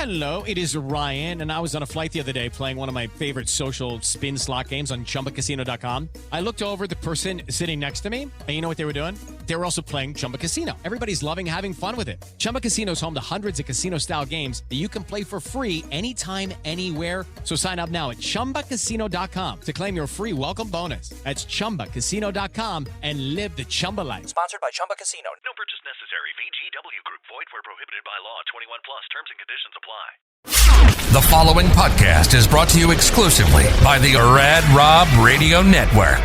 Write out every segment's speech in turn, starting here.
Hello, it is Ryan, and I was on a flight the other day playing one of my favorite social spin slot games on ChumbaCasino.com. I looked over at the person sitting next to me, and you know what they were doing? They were also playing Chumba Casino. Everybody's loving having fun with it. Chumba Casino is home to hundreds of casino-style games that you can play for free anytime, anywhere. So sign up now at ChumbaCasino.com to claim your free welcome bonus. That's ChumbaCasino.com and live the Chumba life. Sponsored by Chumba Casino. No purchase necessary. VGW Group. Void where prohibited by law. 21 plus. Terms and conditions apply. The following podcast is brought to you exclusively by the Rad Rob Radio Network.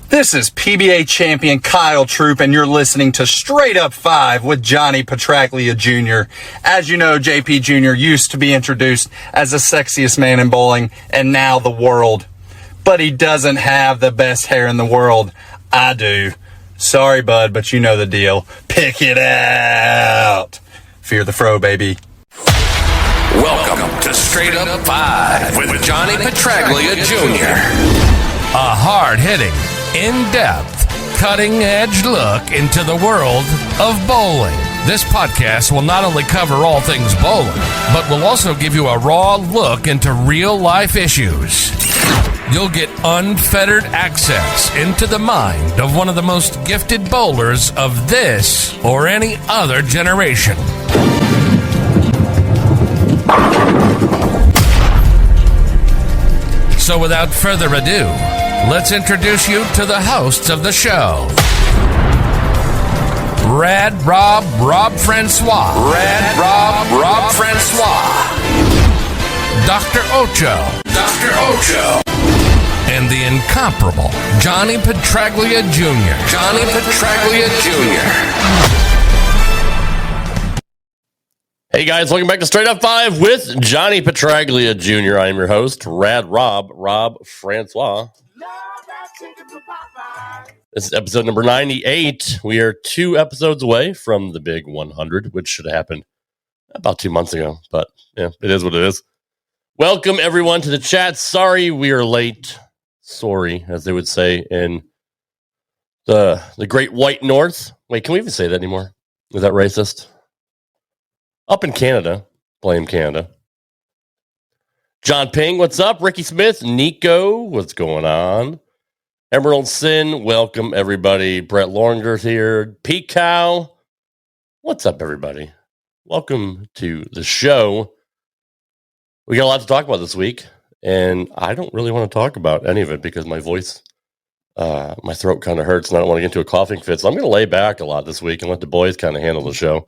This is PBA champion Kyle Troop, and you're listening to Straight Up 5 with Johnny Petraglia Jr. As you know, JP Jr. used to be introduced as the sexiest man in bowling, and now the world. But he doesn't have the best hair in the world. I do. Sorry, bud, but you know the deal. Pick it out. Fear the fro, baby. Welcome to Straight Up 5 with Johnny Petraglia Jr. A hard-hitting, in-depth, cutting-edge look into the world of bowling. This podcast will not only cover all things bowling, but will also give you a raw look into real-life issues. You'll get unfettered access into the mind of one of the most gifted bowlers of this or any other generation. So without further ado, let's introduce you to the hosts of the show. Rad Rob, Rob Francois. Rad Rob, Rob Francois. Dr. Ocho. Dr. Ocho. And the incomparable Johnny Petraglia Jr. Johnny Petraglia Jr. Hey guys, welcome back to Straight Up 5 with Johnny Petraglia Jr. I am your host, Rad Rob, Rob Francois. This is episode number 98. We are 2 episodes away from the big 100, which should have happened about 2 months ago. But yeah, it is what it is. Welcome everyone to the chat. Sorry we are late. Sorry, as they would say in the Great White North. Wait, can we even say that anymore? Is that racist? Up in Canada. Blame Canada. John Ping, what's up? Ricky Smith, Nico, what's going on? Emerald Sin, welcome everybody. Brett Loringer here. Pete Cow, what's up everybody? Welcome to the show. We got a lot to talk about this week, and I don't really want to talk about any of it because my voice, my throat kind of hurts, and I don't want to get into a coughing fit, so I'm going to lay back a lot this week and let the boys kind of handle the show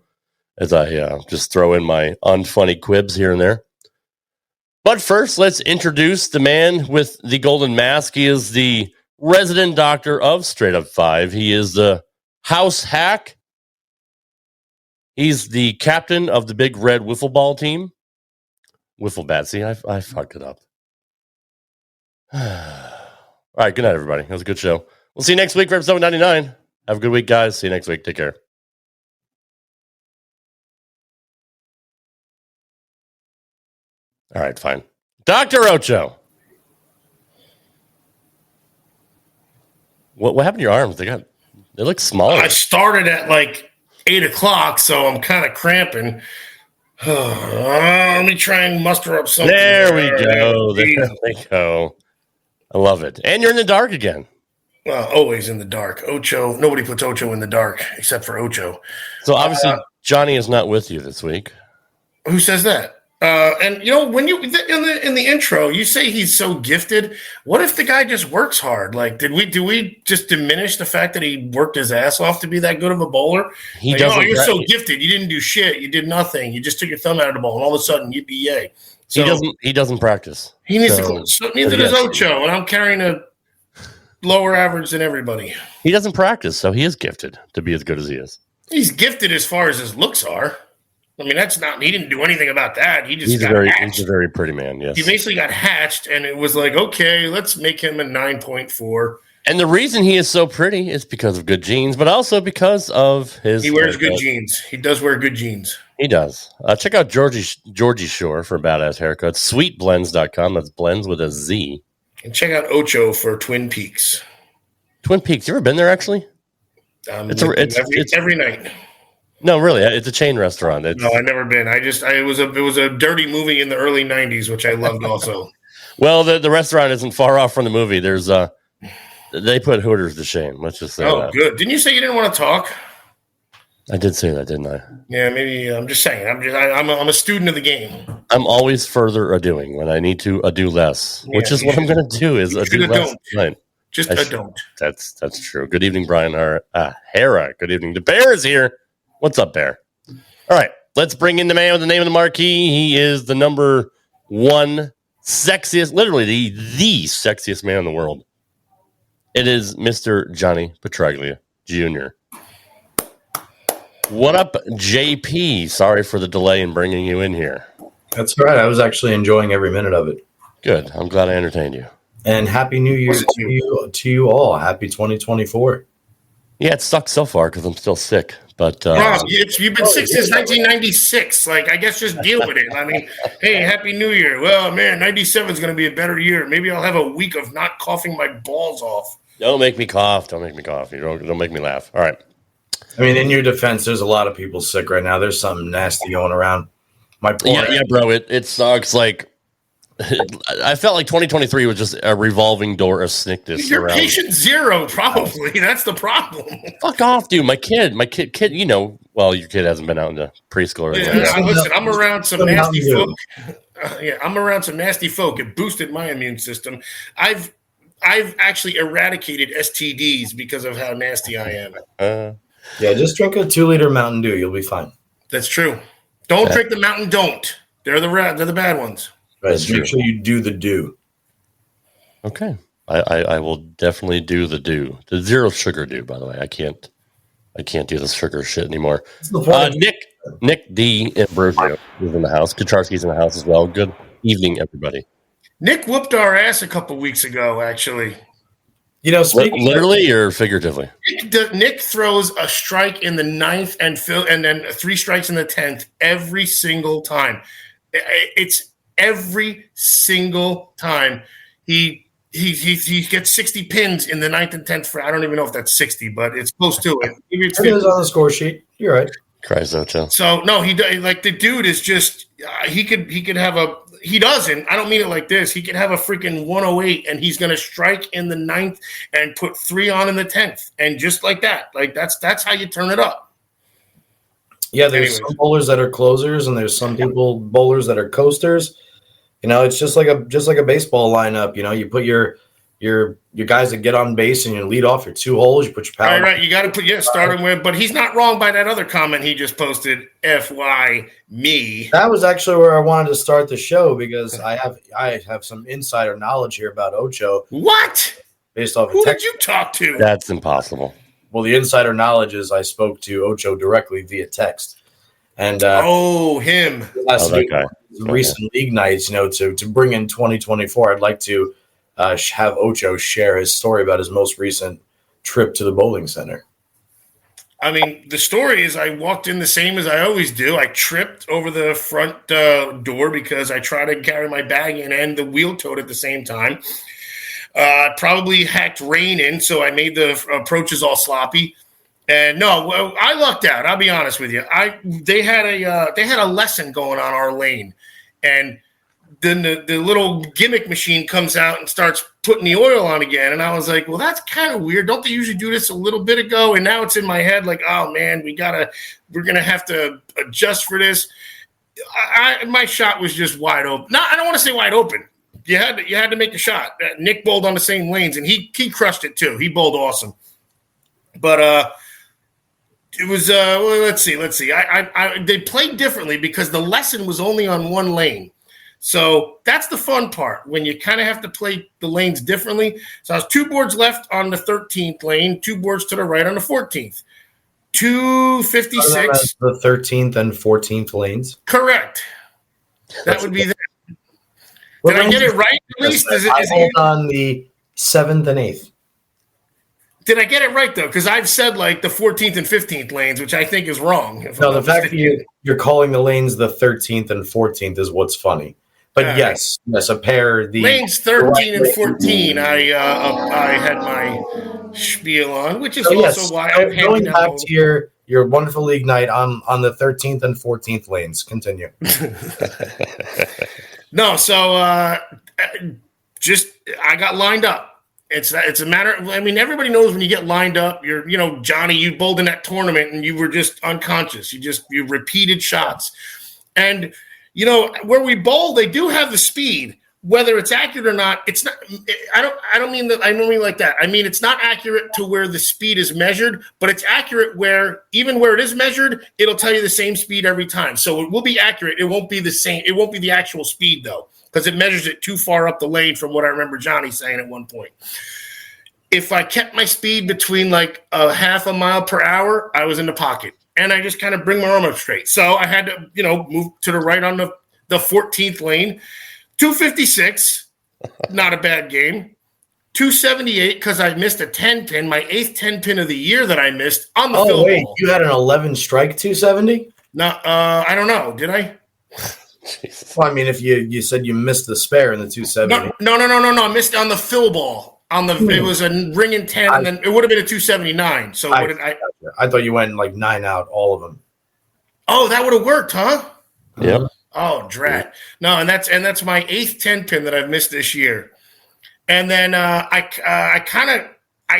as I just throw in my unfunny quibs here and there. But first, let's introduce the man with the golden mask. He is the resident doctor of Straight Up 5. He is the house hack. He's the captain of the big red wiffle ball team. Wiffle bat. See, I fucked it up. All right, good night, everybody. That was a good show. We'll see you next week for episode 99. Have a good week, guys. See you next week. Take care. All right, fine. Dr. Ocho. What happened to your arms? They look smaller. I started at like 8 o'clock, so I'm kind of cramping. Let me try and muster up something. There we go. There we go. I love it. And you're in the dark again. Well, always in the dark. Ocho. Nobody puts Ocho in the dark except for Ocho. So obviously Johnny is not with you this week. Who says that? And you know, when you in the intro, you say he's so gifted. What if the guy just works hard? Like, do we just diminish the fact that he worked his ass off to be that good of a bowler? He doesn't. Oh, you're so gifted. You didn't do shit. You did nothing. You just took your thumb out of the ball, and all of a sudden, you'd be yay. So he doesn't practice. He needs to. So neither does Ocho, and I'm carrying a lower average than everybody. He doesn't practice, so he is gifted to be as good as he is. He's gifted as far as his looks are. I mean, that's not. He didn't do anything about that. He just he's a very pretty man. Yes, he basically got hatched, and it was like, okay, let's make him a 9.4. And the reason he is so pretty is because of good genes, but also because of his. He wears good jeans. He does wear good jeans. He does. Check out Georgie Shore for badass haircuts. Sweetblends.com. That's blends with a Z. And check out Ocho for Twin Peaks. Twin Peaks. You ever been there? Actually, it's every night. No, really, it's a chain restaurant. No, I've never been. It was a dirty movie in the early '90s, which I loved also. Well, the restaurant isn't far off from the movie. There's they put Hooters to shame. Let's just say that. Good. Didn't you say you didn't want to talk? I did say that, didn't I? Yeah, maybe. I'm just saying. I'm a student of the game. I'm always further a-doing when I need to a-do less, which is what I'm going to do is a-do less. Right. Just a-don't. That's true. Good evening, Brian Hara. Good evening. The Bear is here. What's up, Bear? All right, let's bring in the man with the name of the marquee. He is the number one sexiest, literally the sexiest man in the world. It is Mr. Johnny Petraglia Jr. What up, JP? Sorry for the delay in bringing you in here. That's right. I was actually enjoying every minute of it. Good. I'm glad I entertained you. And Happy New Year to you all. Happy 2024. Yeah, it sucks so far because I'm still sick. But Rob, you've been sick since 1996. Like, I guess just deal with it. I mean, hey, Happy New Year. Well, man, 97 is going to be a better year. Maybe I'll have a week of not coughing my balls off. Don't make me cough. Don't make me cough. Don't make me laugh. All right. I mean, in your defense, there's a lot of people sick right now. There's something nasty going around. Yeah, bro. It sucks. Like, I felt like 2023 was just a revolving door of sickness. You're patient zero, probably. That's the problem. Fuck off, dude. My kid. You know, well, your kid hasn't been out in the preschool or anything. Yeah, listen, I'm around some nasty folk. I'm around some nasty folk. It boosted my immune system. I've actually eradicated STDs because of how nasty I am. Yeah, just drink a 2-liter Mountain Dew. You'll be fine. That's true. Don't drink the Mountain Don't. They're the bad ones. Right, make sure you do the do. Okay. I will definitely do the do. The zero sugar do, by the way. I can't do the sugar shit anymore. Nick D. Ambrosio is in the house. Kucharski's in the house as well. Good evening, everybody. Nick whooped our ass a couple weeks ago, actually. You know, literally or figuratively? Nick throws a strike in the 9th and then 3 strikes in the 10th every single time. It's every single time. He gets 60 pins in the 9th and 10th. I don't even know if that's 60, but it's close to it. Maybe it's 50. It is on the score sheet. You're right. Cries Ocho. So no, the dude is just he could have a. He doesn't. I don't mean it like this. He could have a freaking 108, and he's going to strike in the 9th and put 3 on in the 10th, and just like that. Like that's how you turn it up. Yeah, there's some bowlers that are closers, and there's some bowlers that are coasters. You know, it's just like a baseball lineup. You know, you put your guys that get on base and you lead off your 2 holes. You put your power. Right. You got to put starting with. But he's not wrong by that other comment he just posted. FY me. That was actually where I wanted to start the show because I have some insider knowledge here about Ocho. What? Based off who of text. Did you talk to? That's impossible. Well, the insider knowledge is I spoke to Ocho directly via text. And him. That guy. Recent league nights, you know, to bring in 2024, I'd like to have Ocho share his story about his most recent trip to the bowling center. I mean, the story is I walked in the same as I always do. I tripped over the front door because I tried to carry my bag in and the wheel tote at the same time. Probably hacked rain in, so I made the approaches all sloppy. And no, I lucked out. I'll be honest with you. They had a lesson going on our lane, and then the little gimmick machine comes out and starts putting the oil on again. And I was like, well, that's kind of weird. Don't they usually do this a little bit ago? And now it's in my head like, oh man, we're gonna have to adjust for this. My shot was just wide open. No, I don't want to say wide open. You had to make a shot. Nick bowled on the same lanes, and he crushed it too. He bowled awesome. But it was let's see. They played differently because the lesson was only on one lane. So that's the fun part when you kind of have to play the lanes differently. So I was 2 boards left on the 13th lane, 2 boards to the right on the 14th. 256. The 13th and 14th lanes. Correct. That would be that. Did I get it right at least? I hold on the 7th and 8th. Did I get it right, though? Because I've said, like, the 14th and 15th lanes, which I think is wrong. No, the fact that you're calling the lanes the 13th and 14th is what's funny. But yes, a pair. The lanes 13 and 14, I had my spiel on, which is also why I'm going back to your wonderful league night on the 13th and 14th lanes. Continue. No, so I got lined up. It's a matter of, I mean, everybody knows when you get lined up, Johnny, you bowled in that tournament and you were just unconscious. You repeated shots. And, where we bowl, they do have the speed. Whether it's accurate or not, it's not. I don't mean that. I don't mean like that. I mean it's not accurate to where the speed is measured, but it's accurate where even where it is measured, it'll tell you the same speed every time. So it will be accurate. It won't be the same. It won't be the actual speed though, because it measures it too far up the lane from what I remember Johnny saying at one point. If I kept my speed between like a half a mile per hour, I was in the pocket, and I just kind of bring my arm up straight. So I had to, move to the right on the 14th lane. 256, not a bad game. 278 because I missed a 10 pin, my 8th 10 pin of the year that I missed on the field goal. You had an 11 strike 270? No, I don't know. Did I? Well, I mean, if you said you missed the spare in the 270. No. I missed it on the fill ball. It was a ringing 10, and then it would have been a 279. So I thought you went like 9 out, all of them. Oh, that would have worked, huh? Yep. Oh, drat. No, and that's my 8th 10 pin that I've missed this year. And then I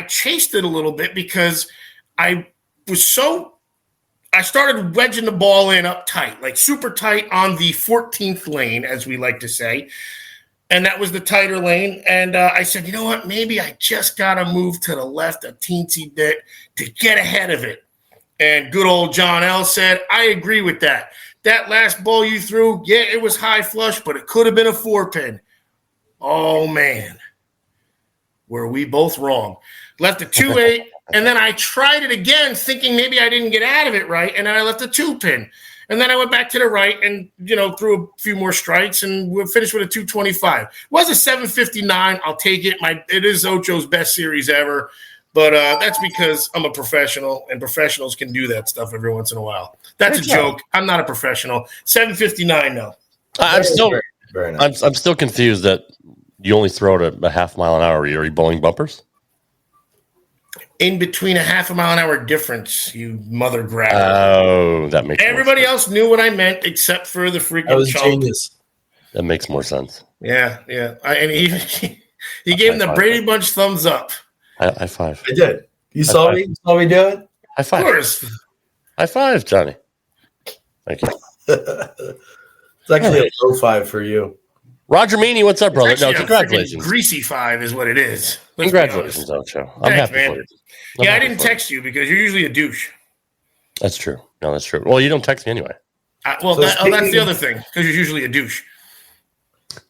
chased it a little bit because I started wedging the ball in up tight, like super tight on the 14th lane, as we like to say. And that was the tighter lane. And I said, you know what? Maybe I just got to move to the left a teensy bit to get ahead of it. And good old John L. said, I agree with that. That last ball you threw, yeah, it was high flush, but it could have been a 4-pin. Oh, man. Were we both wrong? Left a 2-8, and then I tried it again thinking maybe I didn't get out of it right, and then I left a 2-pin. And then I went back to the right and, threw a few more strikes, and we finished with a 225. It was a 759. I'll take it. It is Ocho's best series ever. But that's because I'm a professional, and professionals can do that stuff every once in a while. That's a joke. I'm not a professional. 759, though. I'm still very nice. I'm still confused that you only throw it at a half mile an hour. Are you bowling bumpers? In between a half a mile an hour difference, you mother grabber. Oh, that makes everybody else knew what I meant except for the freaking that was chump. genius. That makes more sense. Yeah. And he gave him the Brady Bunch thumbs up. High five. I did. You saw me? You saw me do it? High five. Of course. High five, Johnny. Thank you. It's actually a low 5 for you. Roger Meany, what's up, brother? No, congratulations. Greasy 5 is what it is. Congratulations, Ocho. I'm happy for you. I didn't text you because you're usually a douche. That's true. No, that's true. Well, you don't text me anyway. That's the other thing, because you're usually a douche.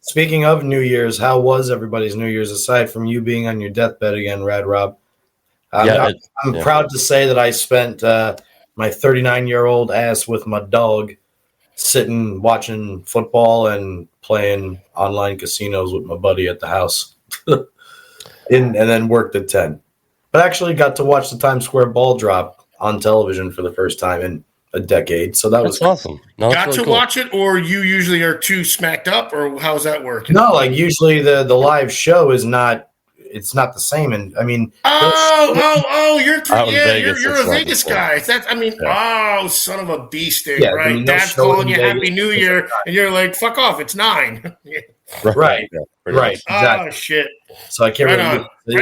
Speaking of New Year's, how was everybody's New Year's aside from you being on your deathbed again, Rad Rob? I'm proud to say that I spent my 39-year-old ass with my dog sitting watching football and playing online casinos with my buddy at the house and then worked at 10. But actually got to watch the Times Square ball drop on television for the first time in a decade. So that was awesome. No, got really to cool. Watch it, or you usually are too smacked up, or how's that work? No, like usually the live show is not. It's not the same, and I mean, you're a Vegas guy. Oh, son of a bee stick, right? I mean, Dad's calling you Happy New Year, and you're like, fuck off, it's 9. Right, exactly. Oh shit! So I can't right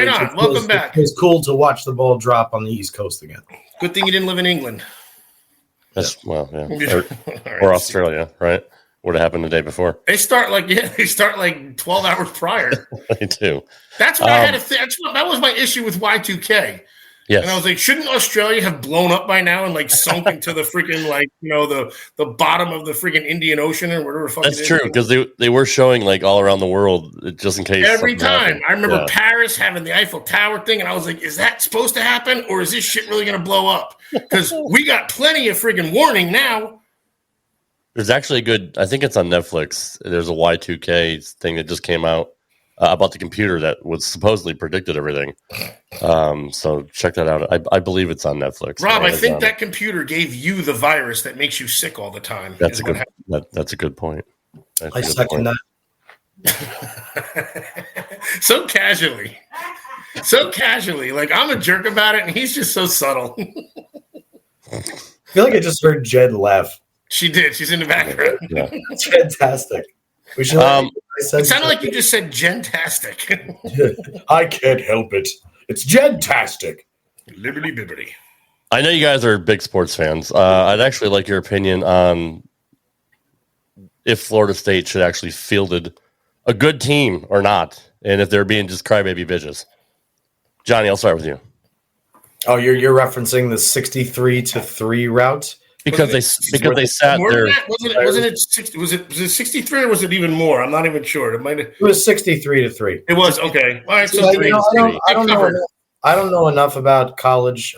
on. Welcome back. It's cool to watch the ball drop on the East Coast again. Good thing you didn't live in England. Or Australia, right? What happened the day before? They start like 12 hours prior. They do. That's what I had to that was my issue with Y2K. Yes. And I was like, shouldn't Australia have blown up by now and like sunk into the freaking the bottom of the freaking Indian Ocean or whatever the fuck? That's true, because they were showing like all around the world just in case. Every time. I remember Paris having the Eiffel Tower thing, and I was like, is that supposed to happen, or is this shit really gonna blow up? Because we got plenty of freaking warning now. There's actually I think it's on Netflix. There's a Y2K thing that just came out about the computer that was supposedly predicted everything. So check that out. I believe it's on Netflix. Rob, I think that computer gave you the virus that makes you sick all the time. That's a good point. I second that. So casually. Like I'm a jerk about it, and he's just so subtle. feel like I just heard Jed laugh. She did. She's in the background. Yeah. It's fantastic. We should. It sounded like you just said gentastic. I can't help it. It's Jedtastic. Liberty bibbity. I know you guys are big sports fans. I'd actually like your opinion on if Florida State should actually fielded a good team or not, and if they're being just crybaby bitches. Johnny, I'll start with you. Oh, you're referencing the 63-3 route because they sat there. Was it 63 or was it even more? I'm not even sure. It was 63-3. It was okay. All right, so I don't know enough about college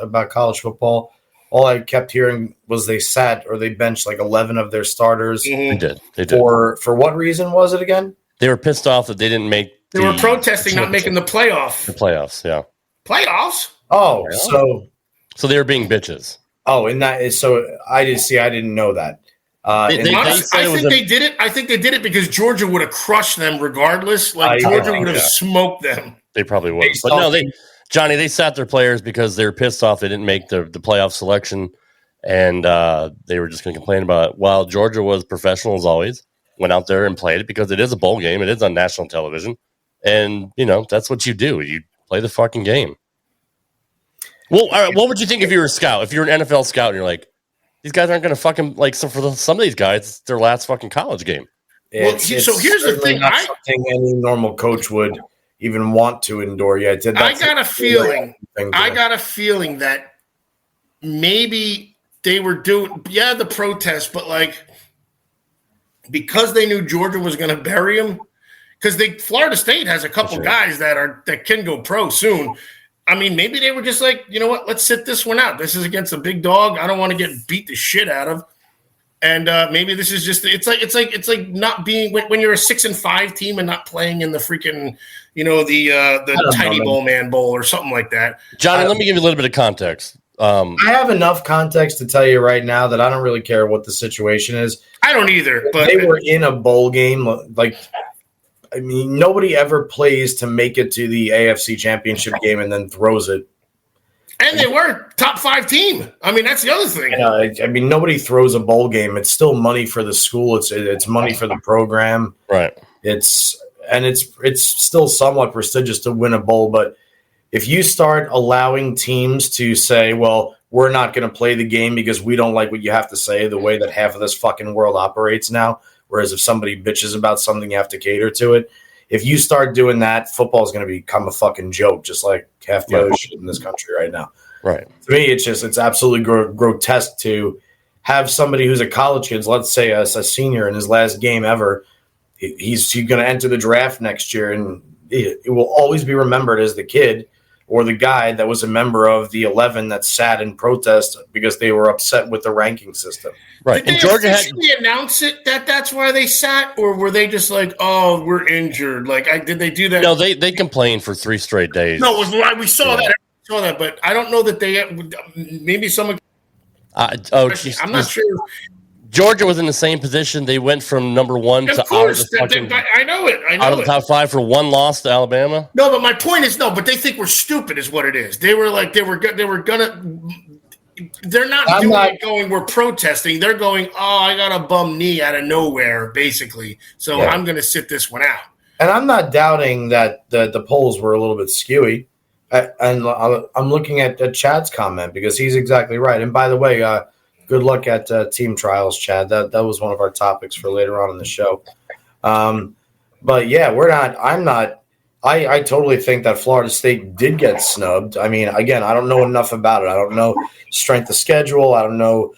football. All I kept hearing was they sat or they benched like 11 of their starters. They did. For what reason was it again? They were pissed off that they didn't make. They were protesting not making the playoff. The playoffs, yeah. Playoffs? Oh, so they were being bitches. Oh, and that is so. I didn't know that. I think they did it. I think they did it because Georgia would have crushed them regardless. Georgia would have smoked them. They probably would. But no, Johnny, they sat their players because they were pissed off they didn't make the playoff selection, and they were just going to complain about it. While Georgia was professional as always, went out there and played it because it is a bowl game. It is on national television, and that's what you do. You play the fucking game. Well, all right, what would you think if you were a scout? If you're an NFL scout and you're like, these guys aren't going to fucking so for some of these guys, it's their last fucking college game. So here's the thing: not something any normal coach would even want to endure. I got a feeling that maybe they were doing the protest, but because they knew Georgia was going to bury him, because Florida State has a couple guys that can go pro soon. I mean, maybe they were just like, you know what? Let's sit this one out. This is against a big dog. I don't want to get beat the shit out of. And maybe this is just it's like not being when you're a 6-5 team and not playing in the freaking the Tiny Bowl Man Bowl or something like that. Johnny, let me give you a little bit of context. I have enough context to tell you right now that I don't really care what the situation is. I don't either. But they were in a bowl game. Nobody ever plays to make it to the AFC Championship game and then throws it. And they were top 5 team. I mean, that's the other thing. Nobody throws a bowl game. It's still money for the school. It's money for the program. Right. It's still somewhat prestigious to win a bowl. But if you start allowing teams to say, well, we're not going to play the game because we don't like what you have to say, the way that half of this fucking world operates now, whereas if somebody bitches about something, you have to cater to it. If you start doing that, football is going to become a fucking joke, just like half the other shit in this country right now. Right. To me, it's absolutely grotesque to have somebody who's a college kid, let's say a senior in his last game ever, he's going to enter the draft next year, and it will always be remembered as the kid or the guy that was a member of the 11 that sat in protest because they were upset with the ranking system. Right. Did they officially announce it that's why they sat, or were they just like, oh, we're injured? Did they do that? No, they complained for 3 straight days. No, it was we saw that. I saw that, but I don't know that they maybe someone. I'm not sure. Georgia was in the same position. They went from number 1 to out of the I know it. Out of the top 5 for 1 loss to Alabama. No, but my point is but they think we're stupid is what it is. They were like they were gonna. They're not going. We're protesting. They're going. Oh, I got a bum knee out of nowhere, basically. So I'm going to sit this one out. And I'm not doubting that the polls were a little bit skewy. And I'm looking at Chad's comment because he's exactly right. And by the way, good luck at team trials, Chad. That was one of our topics for later on in the show. But yeah, I totally think that Florida State did get snubbed. I mean, again, I don't know enough about it. I don't know strength of schedule. I don't know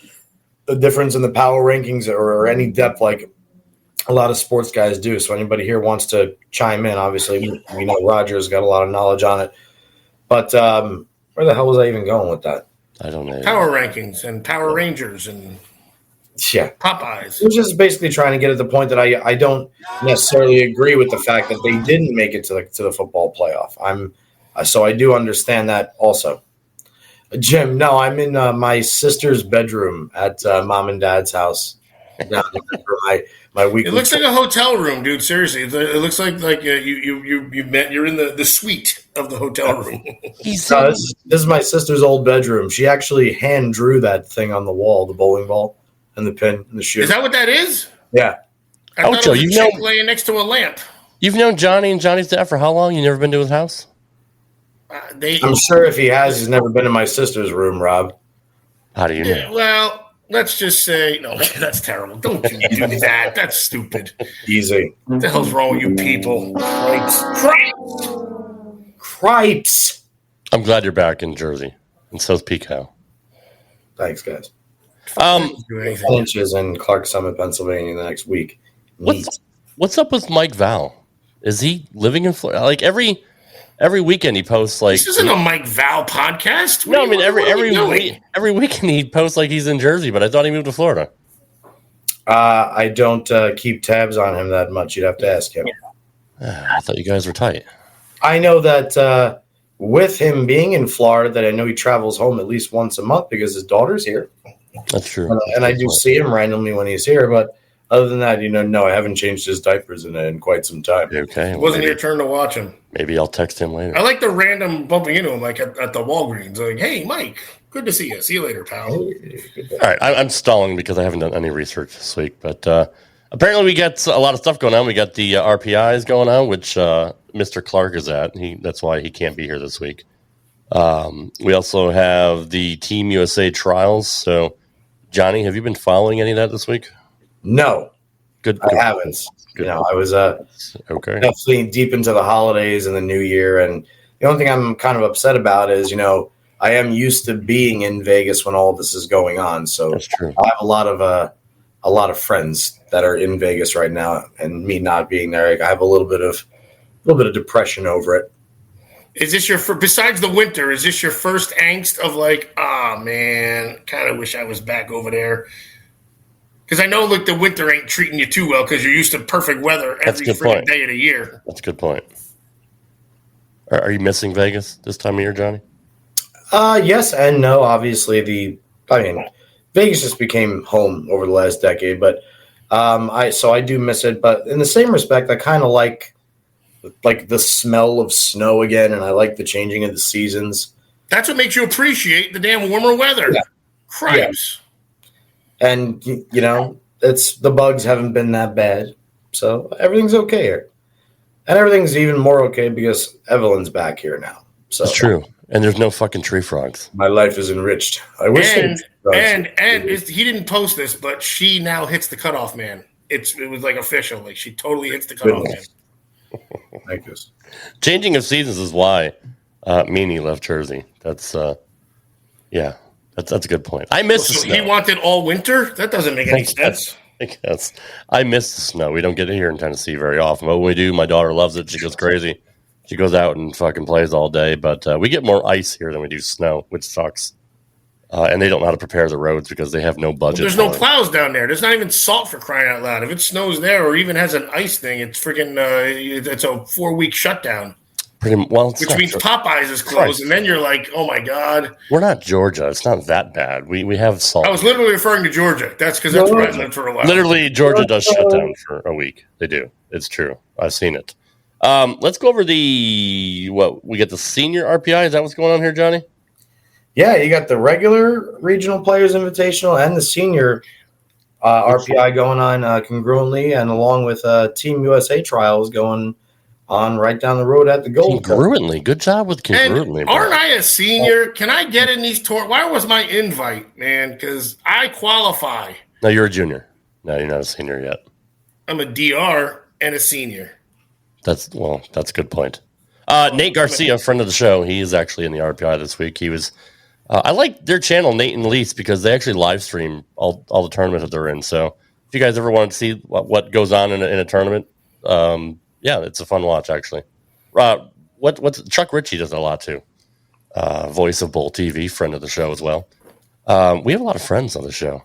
the difference in the power rankings or any depth like a lot of sports guys do. So anybody here wants to chime in, obviously, we know Roger's got a lot of knowledge on it. But where the hell was I even going with that? I don't know. Power rankings and Power Rangers and Popeyes. We're just basically trying to get at the point that I don't necessarily agree with the fact that they didn't make it to the football playoff. So I do understand that also. Jim, no, I'm in my sister's bedroom at mom and dad's house. down there for my weekly. It looks like a hotel room, dude. Seriously, it looks like you're in the suite of the hotel room. This is my sister's old bedroom. She actually hand drew that thing on the wall, the bowling ball and the pin and the shoe. Is that what that is? Yeah. I thought it was a chick laying next to a lamp. You've known Johnny and Johnny's dad for how long? You never been to his house? I'm sure if he has, he's never been in my sister's room, Rob. How do you know? Well, let's just say no. That's terrible. Don't you do that. That's stupid. Easy. What the hell's wrong with you people? Cripes. I'm glad you're back in Jersey, and so's Pico. Thanks, guys. 10 inches in Clark Summit, Pennsylvania next week. What's up with Mike Val? Is he living in Florida? Like every weekend he posts like. This isn't a Mike Val podcast. No, I mean every weekend he posts like he's in Jersey, but I thought he moved to Florida. I don't keep tabs on him that much. You'd have to ask him. I thought you guys were tight. I know that with him being in Florida, that I know he travels home at least once a month because his daughter's here. That's true. And I do see him randomly when he's here, but other than that, no, I haven't changed his diapers in quite some time. Okay. It wasn't your turn to watch him. Maybe I'll text him later. I like the random bumping into him, like at the Walgreens. Like, hey, Mike, good to see you. See you later, pal. All right. I'm stalling because I haven't done any research this week, but apparently we got a lot of stuff going on. We got the RPIs going on, which Mr. Clark is at. That's why he can't be here this week. We also have the Team USA trials. So, Johnny, have you been following any of that this week? No, good. I haven't. Good. I was okay. Definitely deep into the holidays and the new year, and the only thing I'm kind of upset about is I am used to being in Vegas when all this is going on. So that's true. I have a lot of friends that are in Vegas right now, and me not being there, I have a little bit of depression over it. Is this besides the winter? Is this your first angst of like, man, kind of wish I was back over there? Because I know, look, the winter ain't treating you too well because you're used to perfect weather every freaking day of the year. That's a good point. Are you missing Vegas this time of year, Johnny? Yes and no. Obviously, Vegas just became home over the last decade, but I do miss it. But in the same respect, I kind of like the smell of snow again, and I like the changing of the seasons. That's what makes you appreciate the damn warmer weather. Yeah. Cripes. Yeah. And, it's the bugs haven't been that bad. So everything's okay here. And everything's even more okay because Evelyn's back here now. So that's true. And there's no fucking tree frogs. My life is enriched. I wish. And he didn't post this, but she now hits the cutoff man. It was like official. Like she totally hits the cutoff man. Thank you. Changing of seasons is why Meanie left Jersey. That's That's a good point. I miss the snow. He wanted all winter? That doesn't make any sense. I guess. I miss the snow. We don't get it here in Tennessee very often. But when we do, my daughter loves it. She goes crazy. She goes out and fucking plays all day. But we get more ice here than we do snow, which sucks. And they don't know how to prepare the roads because they have no budget. There's no plows down there. There's not even salt for crying out loud. If it snows there or even has an ice thing, it's freaking it's a 4-week shutdown. Which means Popeyes is closed, and then you're like, oh my God. We're not Georgia. It's not that bad. We have salt. I was literally referring to Georgia. That's because that's where I lived for a while. Literally, Georgia does shut down for a week. They do. It's true. I've seen it. Let's go over we get the senior RPI. Is that what's going on here, Johnny? Yeah, you got the regular regional players invitational and the senior RPI going on congruently, and along with Team USA trials going on right down the road at the Gold Cup. Congruently. Good job with congruently. And aren't I a senior? Can I get in these tours? Why was my invite, man? Because I qualify. No, you're a junior. No, you're not a senior yet. I'm a DR and a senior. That's a good point. Nate Garcia, friend of the show, he is actually in the RPI this week. He was. I like their channel, Nate and Lease, because they actually live stream all the tournaments that they're in. So if you guys ever want to see what goes on in a tournament, yeah, it's a fun watch actually. What's Chuck Ritchie does it a lot too. Voice of Bull TV, friend of the show as well. We have a lot of friends on the show,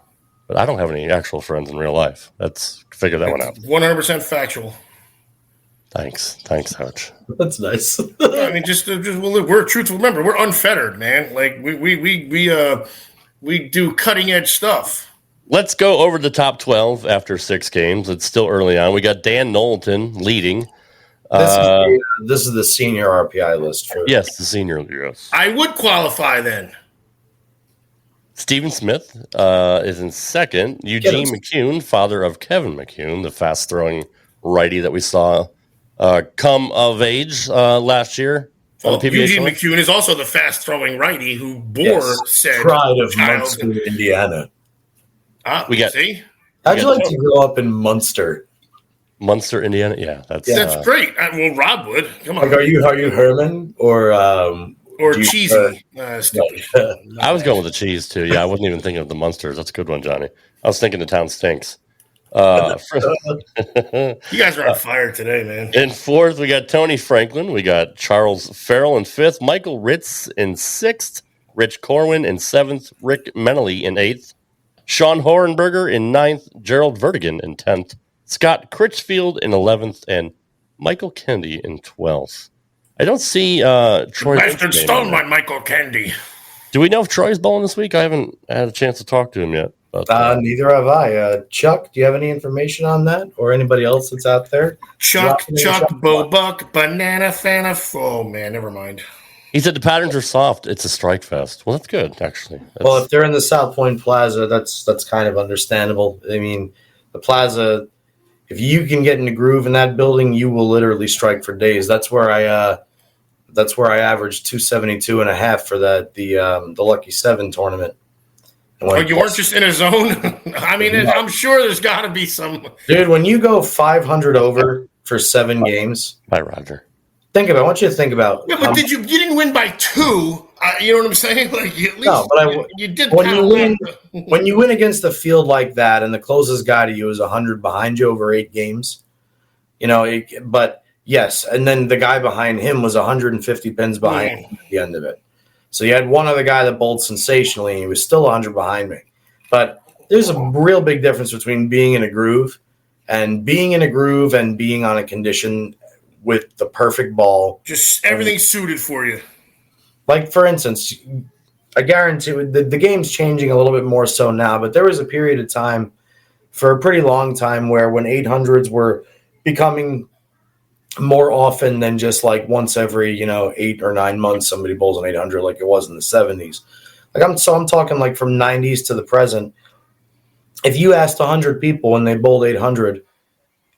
but I don't have any actual friends in real life. Let's figure that one out. 100% factual. Thanks, Ouch. That's nice. I mean, just we're truthful. Remember, we're unfettered, man. Like we do cutting edge stuff. Let's go over the top 12 after 6 games. It's still early on. We got Dan Knowlton leading. This is the senior RPI list. Yes, the senior. Yes. I would qualify then. Stephen Smith is in second. Eugene McCune, father of Kevin McCune, the fast-throwing righty that we saw come of age last year. Eugene McCune is also the fast-throwing righty who bore said pride of Munster, Indiana. We got. See? How'd you like to grow up in Munster? Munster, Indiana. Yeah, that's great. Well, Rob would. Come on. Like, are you Herman or cheesy? I was going with the cheese too. Yeah, I wasn't even thinking of the Munsters. That's a good one, Johnny. I was thinking the town stinks. You guys are on fire today, man. In fourth, we got Tony Franklin. We got Charles Farrell in fifth. Michael Ritz in sixth. Rich Corwin in seventh. Rick Menely in eighth. Sean Horenberger in ninth. Gerald Vertigan in 10th. Scott Critchfield in 11th. And Michael Kennedy in 12th. I don't see Troy. Bastard stole my Michael Kennedy. Do we know if Troy's bowling this week? I haven't had a chance to talk to him yet. But, neither have I. Chuck, do you have any information on that, or anybody else that's out there? Chuck, Bo Buck, Banana Fana. Oh man, never mind. He said the patterns are soft. It's a strike fest. Well, that's good, actually. Well, if they're in the South Point Plaza, that's kind of understandable. I mean, the Plaza. If you can get in the groove in that building, you will literally strike for days. That's where I averaged 272.5 for the Lucky 7 tournament. Oh, you weren't just in a zone? I mean, I'm sure there's got to be some. Dude, when you go 500 over for 7 games. By Roger. Think about it. I want you to think about. Yeah, but you didn't win by 2. You know what I'm saying? Like, at least no, but you did. When you win against a field like that and the closest guy to you is 100 behind you over 8 games, but yes, and then the guy behind him was 150 pins behind him at the end of it. So you had one other guy that bowled sensationally, and he was still 100 behind me. But there's a real big difference between being in a groove and being on a condition with the perfect ball. Just everything suited for you. Like, for instance, I guarantee the game's changing a little bit more so now, but there was a period of time for a pretty long time where when 800s were becoming more often than just like once every 8 or 9 months somebody bowls an 800 like it was in the 70s. Like I'm talking like from 90s to the present. If you asked 100 people when they bowled 800,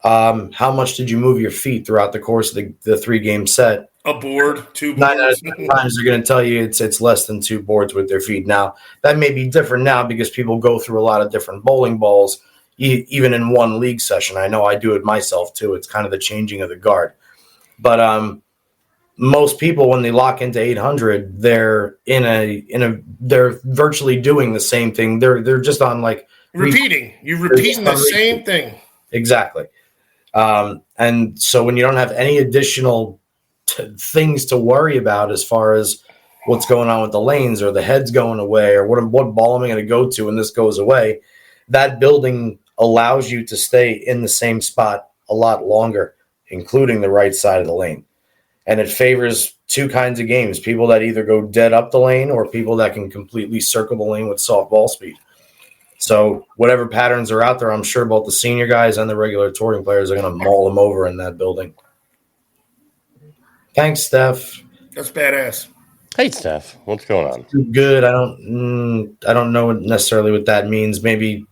how much did you move your feet throughout the course of the 3-game set? A board, 2 boards. 9 out of 10 times they're going to tell you it's less than 2 boards with their feet. Now that may be different now because people go through a lot of different bowling balls. Even in one league session. I know I do it myself too. It's kind of the changing of the guard. But most people, when they lock into 800, they're they're virtually doing the same thing. They're just on like repeating. You're repeating the same thing. Exactly. And so when you don't have any additional things to worry about as far as what's going on with the lanes or the heads going away or what ball am I going to go to when this goes away, that building allows you to stay in the same spot a lot longer, including the right side of the lane. And it favors 2 kinds of games, people that either go dead up the lane or people that can completely circle the lane with soft ball speed. So whatever patterns are out there, I'm sure both the senior guys and the regular touring players are going to maul them over in that building. Thanks, Steph. That's badass. Hey, Steph, what's going on? Good. I don't know necessarily what that means. Maybe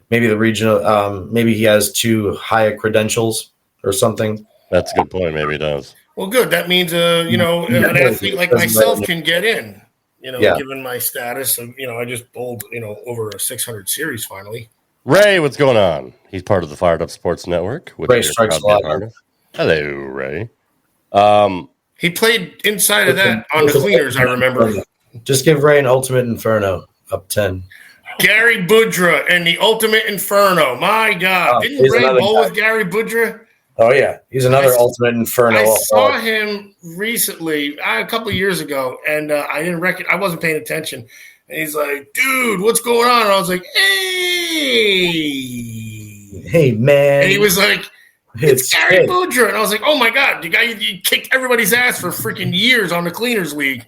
the regional, maybe he has too high a credentials or something. That's a good point. Maybe he does. Well, good. That means, an athlete like myself can get in, given my status of, I just bowled, over a 600 series finally. Ray, what's going on? He's part of the Fired Up Sports Network. Ray strikes a lot. Hello, Ray. He played inside of that on the cleaners, I remember. Just give Ray an Ultimate Inferno up 10. Gary Boudreaux and the Ultimate Inferno. My God. Didn't Ray bowl with Gary Boudreaux? Oh, yeah. He's another Ultimate Inferno. I saw him recently, a couple of years ago, and I wasn't paying attention. And he's like, dude, what's going on? And I was like, hey, man. And he was like, it's Gary Boudreaux. And I was like, oh, my God, the guy you kicked everybody's ass for freaking years on the Cleaners League.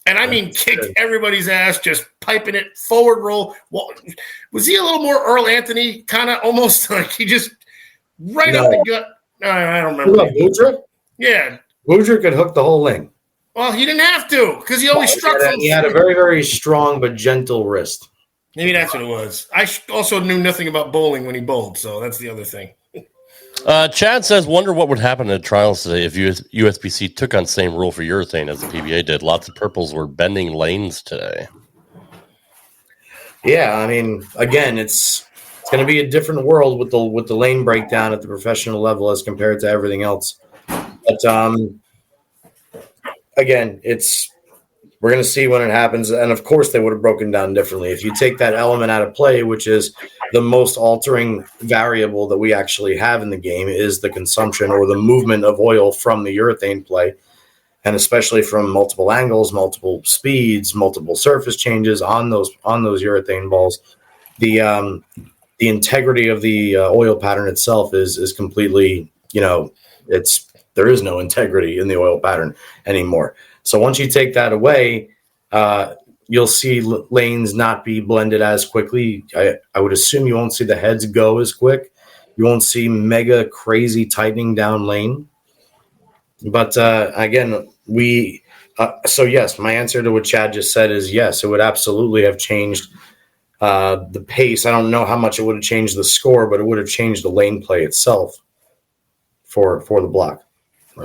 And I mean, kicked everybody's ass, just piping it forward roll. Well, was he a little more Earl Anthony, kind of almost like he just right up the gut? I don't remember. Boudreaux? Yeah. Boudreaux could hook the whole thing. Well, he didn't have to because he always struck from. He had a very, very strong but gentle wrist. Maybe that's what it was. I also knew nothing about bowling when he bowled, so that's the other thing. Chad says, wonder what would happen at trials today if USBC took on same rule for urethane as the PBA did. Lots of purples were bending lanes today. Yeah, I mean, again, it's going to be a different world with the lane breakdown at the professional level as compared to everything else. But again, we're going to see when it happens, and of course they would have broken down differently. If you take that element out of play, which is the most altering variable that we actually have in the game, is the consumption or the movement of oil from the urethane play, and especially from multiple angles, multiple speeds, multiple surface changes on those urethane balls. The integrity of the oil pattern itself is completely, there is no integrity in the oil pattern anymore. So once you take that away, you'll see lanes not be blended as quickly. I would assume you won't see the heads go as quick. You won't see mega crazy tightening down lane. But again, so yes, my answer to what Chad just said is yes, it would absolutely have changed the pace. I don't know how much it would have changed the score, but it would have changed the lane play itself for the block.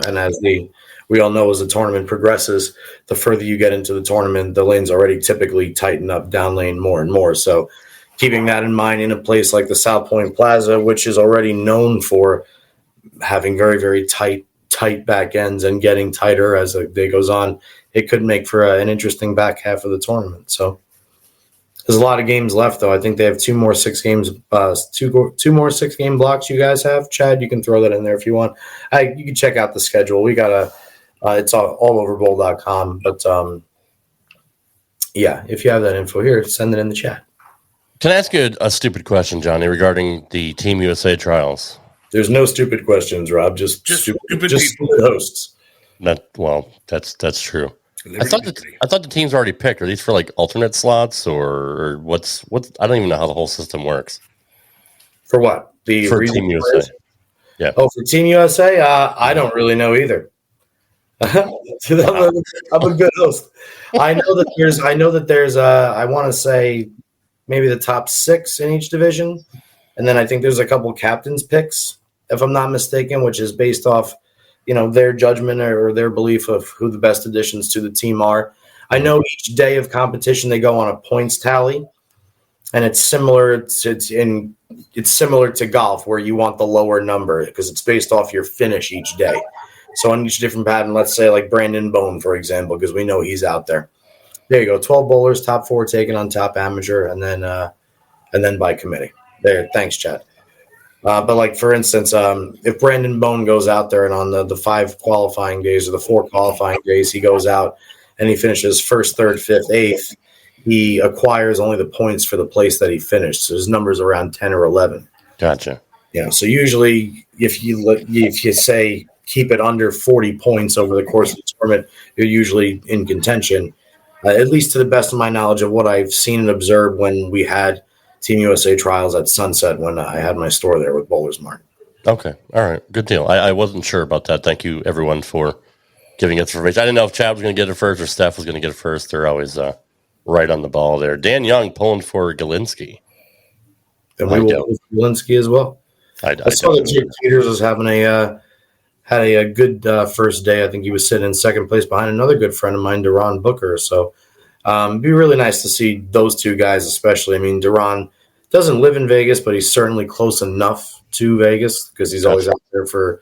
And as we all know, as the tournament progresses, the further you get into the tournament, the lanes already typically tighten up down lane more and more. So keeping that in mind in a place like the South Point Plaza, which is already known for having very, very tight back ends and getting tighter as the day goes on, it could make for an interesting back half of the tournament. So there's a lot of games left, though. I think they have two more 6 games, two more 6-game blocks you guys have. Chad, you can throw that in there if you want. You can check out the schedule. We got it's all over bowl.com. But, yeah, if you have that info here, send it in the chat. Can I ask you a stupid question, Johnny, regarding the Team USA trials? There's no stupid questions, Rob. Just stupid hosts. That's true. I thought the teams already picked. Are these for like alternate slots or what's? I don't even know how the whole system works. For what? For Team USA. Yeah. Oh, for Team USA, I don't really know either. I'm a good host. I know that there's. I want to say maybe the top 6 in each division, and then I think there's a couple captains picks, if I'm not mistaken, which is based off their judgment or their belief of who the best additions to the team are. I know each day of competition they go on a points tally, and it's similar to golf where you want the lower number because it's based off your finish each day. So on each different pattern, let's say like Brandon Bone, for example, because we know he's out there. There you go, 12 bowlers, top 4 taken on top amateur, and then by committee. There, thanks, Chad. But like for instance, if Brandon Bone goes out there and on the 5 qualifying days or the 4 qualifying days, he goes out and he finishes 1st, 3rd, 5th, 8th, he acquires only the points for the place that he finished. So his number's around 10 or 11. Gotcha. Yeah. So usually if you say keep it under 40 points over the course of the tournament, you're usually in contention, at least to the best of my knowledge of what I've seen and observed when we had Team USA trials at Sunset when I had my store there with Bowler's Mart. Okay. All right. Good deal. I wasn't sure about that. Thank you, everyone, for giving us information. I didn't know if Chad was going to get it first or Steph was going to get it first. They're always right on the ball there. Dan Young pulling for Galinsky. And we will pull for Galinsky as well. I saw that Jake Peters was having had a good first day. I think he was sitting in second place behind another good friend of mine, Deron Booker. So it'd be really nice to see those two guys, especially. I mean, Deron doesn't live in Vegas, but he's certainly close enough to Vegas because he's always out there for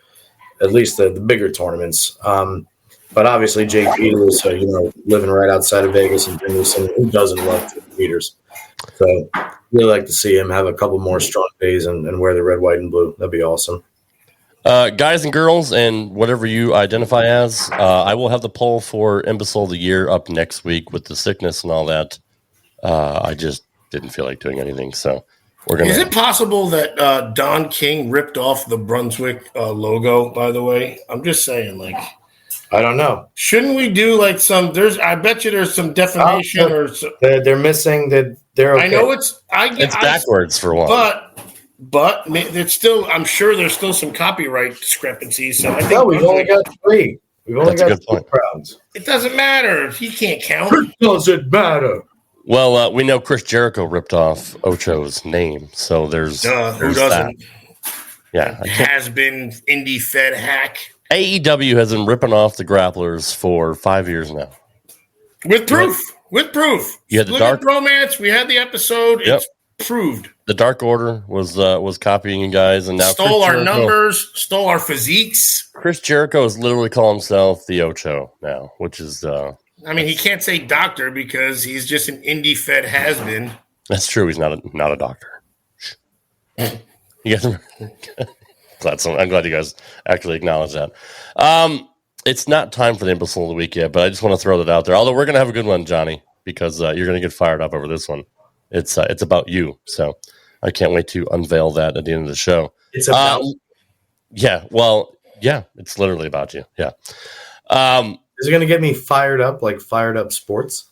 at least the bigger tournaments. But obviously, Jake Peters, living right outside of Vegas and who doesn't love Jake Peters? So really like to see him have a couple more strong days and wear the red, white, and blue. That'd be awesome. Guys and girls, and whatever you identify as, I will have the poll for Imbecile of the Year up next week with the sickness and all that. I just didn't feel like doing anything, so we're gonna. Is it possible that Don King ripped off the Brunswick logo? By the way, I'm just saying, like, I don't know. Shouldn't we do like some? I bet you there's some defamation or. They're missing that. They're. Okay. I know it's backwards for one, but it's still. I'm sure there's still some copyright discrepancies. So I think we've only got 3. We've only got 2 crowds. It doesn't matter. He can't count. It doesn't matter. Well, we know Chris Jericho ripped off Ocho's name, so there's who doesn't? That. Yeah, has been indie fed hack. AEW has been ripping off the grapplers for 5 years now. With proof. With proof. You had the Dark Romance. We had the episode. Yep. It's proved. The Dark Order was copying you guys, and now stole our numbers, stole our physiques. Chris Jericho is literally calling himself the Ocho now, which is. I mean, he can't say doctor because he's just an indie fed has been. That's true. He's not a doctor. You guys. I'm glad you guys actually acknowledge that. It's not time for the Imbecile of the Week yet, but I just want to throw that out there. Although we're going to have a good one, Johnny, because you're going to get fired up over this one. It's about you, so I can't wait to unveil that at the end of the show. It's about it's literally about you. Yeah. Is it going to get me fired up, like Fired Up Sports?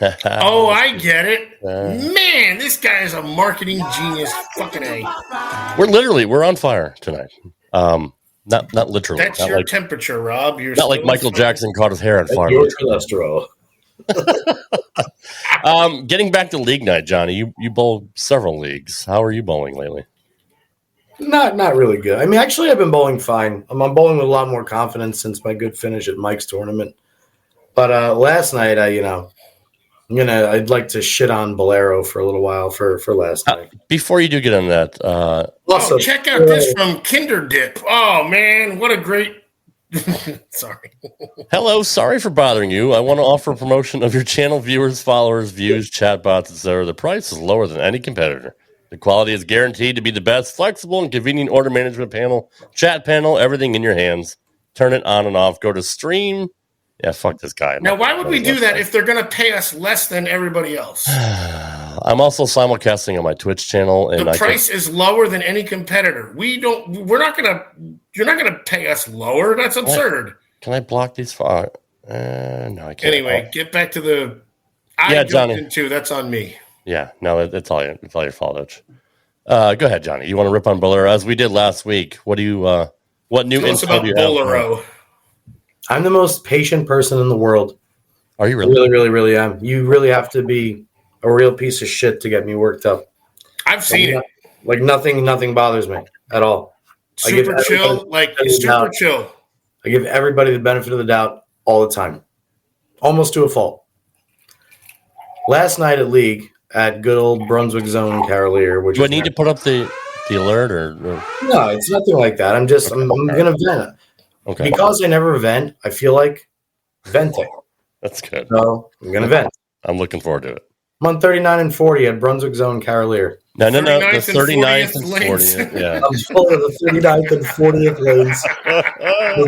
Oh, I get it. Man, this guy is a marketing genius. Fucking A. We're on fire tonight. Not literally. That's not your like, temperature, Rob. You're not like Michael Jackson caught his hair on fire. Your cholesterol. Getting back to league night, Johnny, you bowl several leagues. How are you bowling lately? Not really good. I mean, actually, I've been bowling fine. I'm bowling with a lot more confidence since my good finish at Mike's tournament. But last night, I'd like to shit on Bowlero for a little while for last night. Before you do get on that, also check out this from Kinder Dip. Oh man, what a great! Sorry. Hello, sorry for bothering you. I want to offer a promotion of your channel viewers, followers, views, chatbots, etc. The price is lower than any competitor. The quality is guaranteed to be the best. Flexible and convenient order management panel, chat panel, everything in your hands. Turn it on and off. Go to stream. Yeah, fuck this guy. Now, why would we do that if they're going to pay us less than everybody else? I'm also simulcasting on my Twitch channel, and the price is lower than any competitor. You're not going to pay us lower. That's absurd. Can I block these? No, I can't. Anyway, get back to the. Johnny. That's on me. Yeah, no, it's all your fault, Oach. Go ahead, Johnny. You want to rip on Bowlero as we did last week? What new info do you have? Bowlero. I'm the most patient person in the world. Are you really? Really, really, really am. You really have to be a real piece of shit to get me worked up. I've seen it. Like nothing bothers me at all. Super chill. I give everybody the benefit of the doubt all the time. Almost to a fault. Last night at League at good old Brunswick Zone Carolier. Do I need to put up the alert or? No, it's nothing like that. I'm going to vent. Okay. Because I never vent, I feel like venting. That's good. So I'm going to vent. I'm looking forward to it. I'm on 39 and 40 at Brunswick Zone Carolier. No. The 39th and 40th. Yeah. I'm full of the 39th and 40th lanes.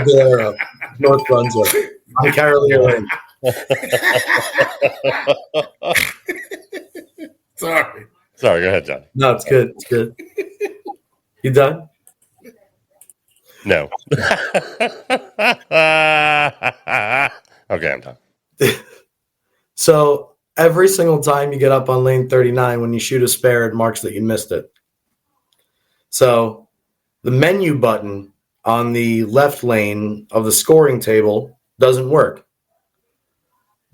Bowlero, North Brunswick. On Carolier Lane. Sorry, go ahead, John. No, it's good. It's good. You done? No. Okay, I'm done. So every single time you get up on lane 39, when you shoot a spare, it marks that you missed it. So the menu button on the left lane of the scoring table doesn't work.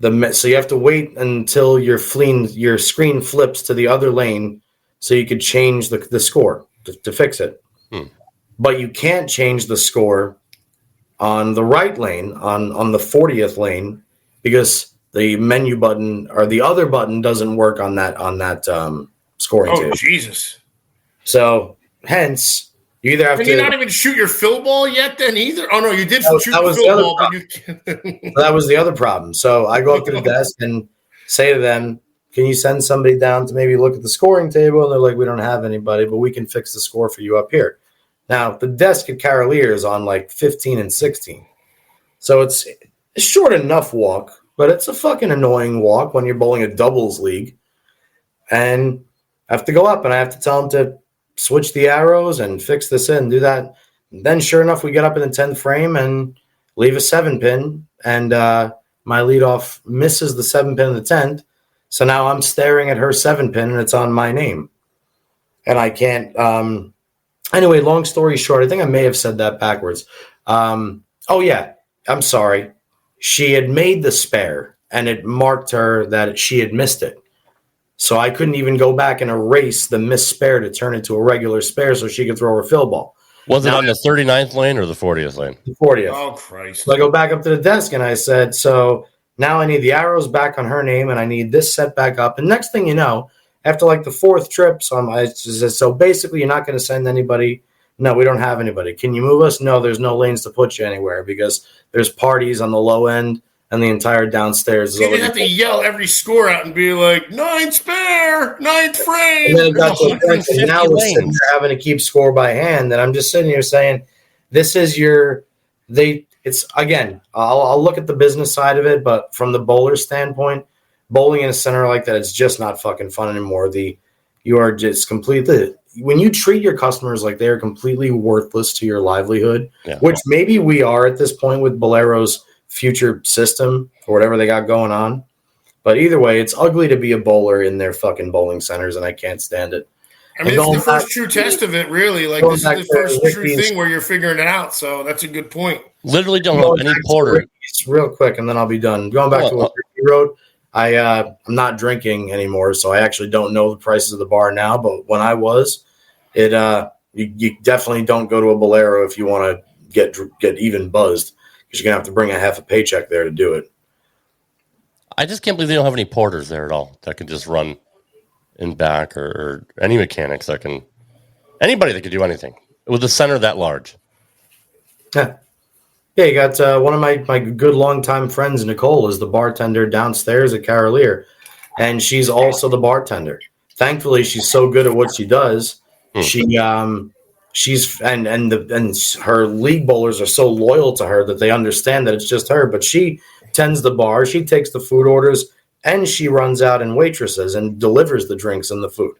So you have to wait until your screen flips to the other lane so you could change the score to fix it. But you can't change the score on the right lane, on the 40th lane, because the menu button or the other button doesn't work on that scoring table. Oh, Jesus. So hence, you either have to... Can you not even shoot your fill ball yet then either? Oh, no, you did shoot your fill ball. That was the other problem. So I go up to the desk and say to them, can you send somebody down to maybe look at the scoring table? And they're like, we don't have anybody, but we can fix the score for you up here. Now, the desk at Carolier is on like 15 and 16. So it's a short enough walk, but it's a fucking annoying walk when you're bowling a doubles league. And I have to go up and I have to tell them to switch the arrows and fix this in, do that. And then sure enough, we get up in the 10th frame and leave a 7-pin, and my leadoff misses the 7-pin of the 10th. So now I'm staring at her 7-pin, and it's on my name. And I can't anyway, long story short, I think I may have said that backwards. Oh, yeah, I'm sorry. She had made the spare, and it marked her that she had missed it. So I couldn't even go back and erase the missed spare to turn it to a regular spare so she could throw her fill ball. Was it on the 39th lane or the 40th lane? The 40th. Oh, Christ. So I go back up to the desk, and I said, so now I need the arrows back on her name, and I need this set back up. And next thing you know, after like the 4th trip, so basically you're not going to send anybody. No, we don't have anybody. Can you move us? No, there's no lanes to put you anywhere because there's parties on the low end and the entire downstairs. You have to yell every score out and be like, 9th spare, 9th frame. And then it got to a point that now we're sitting there having to keep score by hand. And I'm just sitting here saying, this is it's again, I'll look at the business side of it, but from the bowler standpoint, bowling in a center like that, it's just not fucking fun anymore. You are just completely, when you treat your customers like they're completely worthless to your livelihood, which maybe we are at this point with Bowlero's future system or whatever they got going on. But either way, it's ugly to be a bowler in their fucking bowling centers, and I can't stand it. I mean, it's the first true test of it, really. Like, this is the first true thing where you're figuring it out. So that's a good point. Literally don't have any porter. Real quick, and then I'll be done. Going back to what Ricky wrote, I'm not drinking anymore, so I actually don't know the prices of the bar now. But when I was, you definitely don't go to a Bowlero if you want to get even buzzed, because you're gonna have to bring a half a paycheck there to do it. I just can't believe they don't have any porters there at all that can just run in back, or any mechanics that can, anybody that could do anything with the center that large. Yeah. Yeah, you got one of my good longtime friends, Nicole, is the bartender downstairs at Carolier, and she's also the bartender. Thankfully, she's so good at what she does. She's and her league bowlers are so loyal to her that they understand that it's just her. But she tends the bar, she takes the food orders, and she runs out and waitresses and delivers the drinks and the food.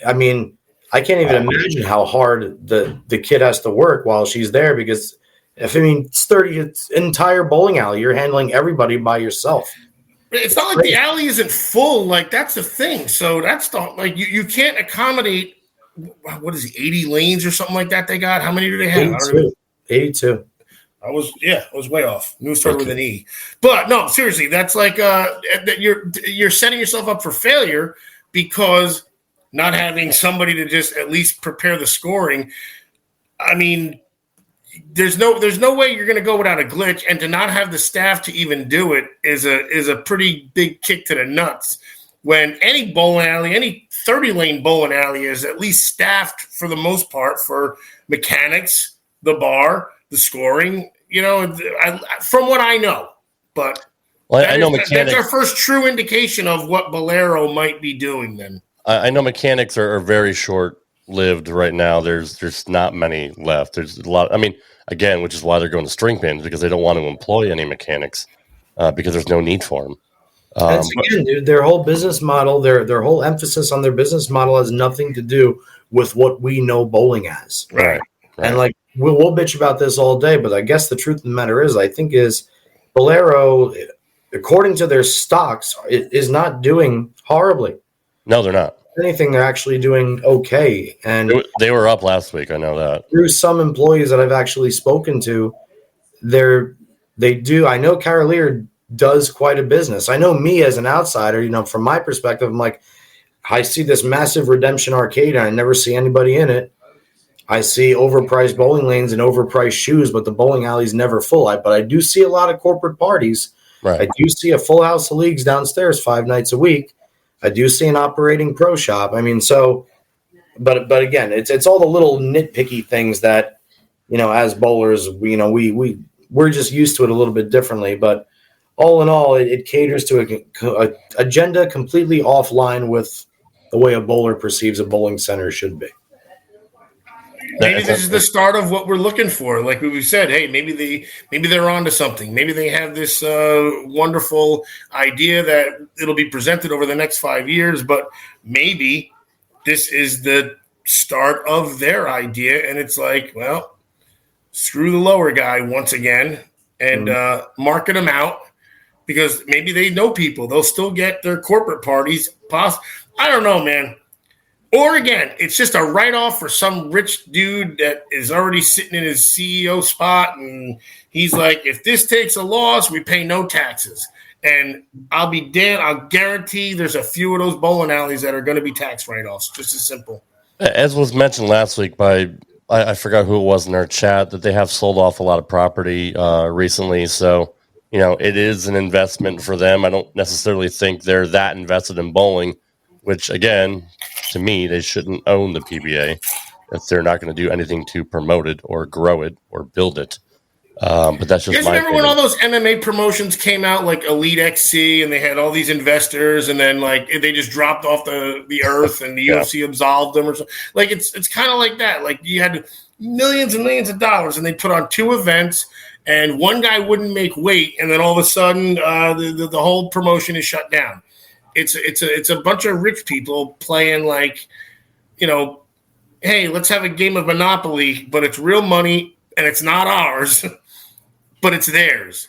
I mean, I can't even imagine how hard the kid has to work while she's there, because it's entire bowling alley. You're handling everybody by yourself. It's not like the alley isn't full. Like, that's the thing. So that's not like you can't accommodate, what is it, 80 lanes or something like that they got? How many do they have? 82. I was way off. Knew it started with an E. But no, seriously, that's like you're setting yourself up for failure, because not having somebody to just at least prepare the scoring. I mean, there's no way you're going to go without a glitch, and to not have the staff to even do it is a pretty big kick to the nuts. When any bowling alley, any 30-lane bowling alley is at least staffed for the most part for mechanics, the bar, the scoring, from what I know. But I know mechanics. That's our first true indication of what Bowlero might be doing then. I know mechanics are very short-lived right now. There's not many left. There's a lot. I mean, again, which is why they're going to string pins, because they don't want to employ any mechanics because there's no need for them. Again, dude, their whole business model, their whole emphasis on their business model has nothing to do with what we know bowling as. Right. And like we'll bitch about this all day, but I guess the truth of the matter is Bowlero, according to their stocks, is not doing horribly. No, they're not. If anything, they're actually doing okay. And they were up last week. I know that. Through some employees that I've actually spoken to, they do. I know Carolier does quite a business. I know me as an outsider, from my perspective, I'm like, I see this massive Redemption arcade and I never see anybody in it. I see overpriced bowling lanes and overpriced shoes, but the bowling alley's never full. But I do see a lot of corporate parties. Right. I do see a full house of leagues downstairs 5 nights a week. I do see an operating pro shop. I mean, but again, it's all the little nitpicky things that, as bowlers, we're just used to it a little bit differently. But all in all, it caters to a agenda completely offline with the way a bowler perceives a bowling center should be. Maybe this is the start of what we're looking for. Like we said, hey, maybe they're onto something. Maybe they have this wonderful idea that it'll be presented over the next 5 years, but maybe this is the start of their idea, and it's like, well, screw the lower guy once again. and market them out because maybe they know people. They'll still get their corporate parties. I don't know, man. Or again, it's just a write-off for some rich dude that is already sitting in his CEO spot, and he's like, if this takes a loss, we pay no taxes. And I'll be damned, I'll guarantee there's a few of those bowling alleys that are going to be tax write-offs. Just as simple. As was mentioned last week by, I forgot who it was in our chat, that they have sold off a lot of property recently. So, it is an investment for them. I don't necessarily think they're that invested in bowling, which, again, to me, they shouldn't own the PBA if they're not going to do anything to promote it or grow it or build it. But that's just my remember opinion. when all those MMA promotions came out, like Elite XC, and they had all these investors, and then like they just dropped off the earth, and the UFC absolved them, or something. Like it's kind of like that. Like you had millions and millions of dollars, and they put on 2 events, and one guy wouldn't make weight, and then all of a sudden the whole promotion is shut down. It's a bunch of rich people playing like, hey, let's have a game of Monopoly, but it's real money and it's not ours, but it's theirs.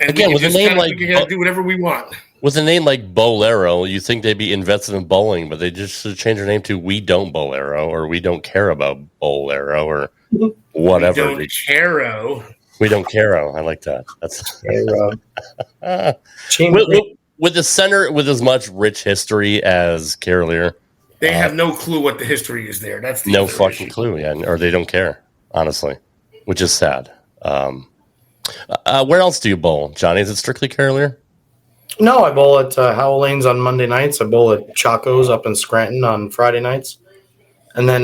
And again, with a name like we can do whatever we want. With a name like Bowlero, you think they'd be invested in bowling, but they just should change their name to We Don't Bowlero, or We Don't Care About Bowlero, or whatever. We Don't Caro. We Don't Caro. I like that. That's with the center with as much rich history as Carolier. They have no clue what the history is there. That's the no fucking clue, yeah, or they don't care, honestly, which is sad. Where else do you bowl, Johnny? Is it strictly Carolier? No, I bowl at Howell Lanes on Monday nights. I bowl at Chaco's up in Scranton on Friday nights. And then,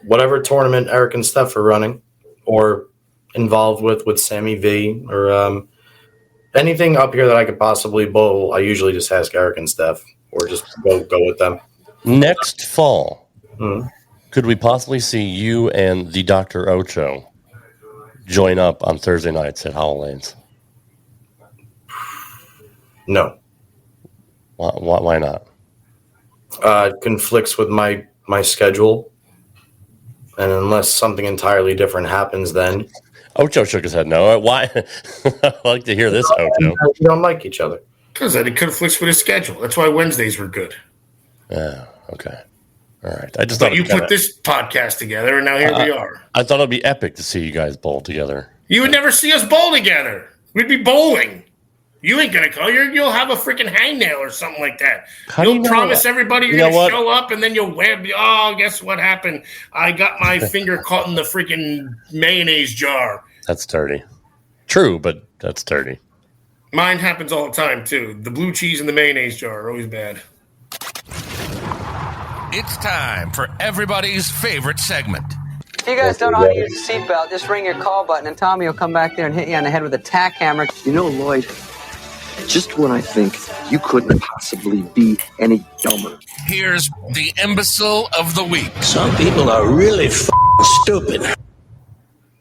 whatever tournament Eric and Steph are running or involved with Sammy V or anything up here that I could possibly bowl, I usually just ask Eric and Steph or just go with them. Next fall, could we possibly see you and the Dr. Ocho join up on Thursday nights at Howell Lanes? No. Why not? It conflicts with my schedule. And unless something entirely different happens then. Ocho shook his head no. Why? I'd like to hear this, Ocho. We don't like each other. Because it conflicts with his schedule. That's why Wednesdays were good. Yeah, okay. All right. I just but thought you put this podcast together, and now here we are. I thought it'd be epic to see you guys bowl together. You would never see us bowl together. We'd be bowling. You ain't gonna call. You'll have a freaking hangnail or something like that. You'll promise everybody you're gonna show up, and then you'll web. Oh, guess what happened? I got my finger caught in the freaking mayonnaise jar. That's dirty. True, but that's dirty. Mine happens all the time too. The blue cheese and the mayonnaise jar are always bad. It's time for everybody's favorite segment. If you guys don't know how to use a seatbelt, just ring your call button and Tommy will come back there and hit you on the head with a tack hammer. You know, Lloyd, just when I think you couldn't possibly be any dumber. Here's the Imbecile of the Week. Some people are really stupid.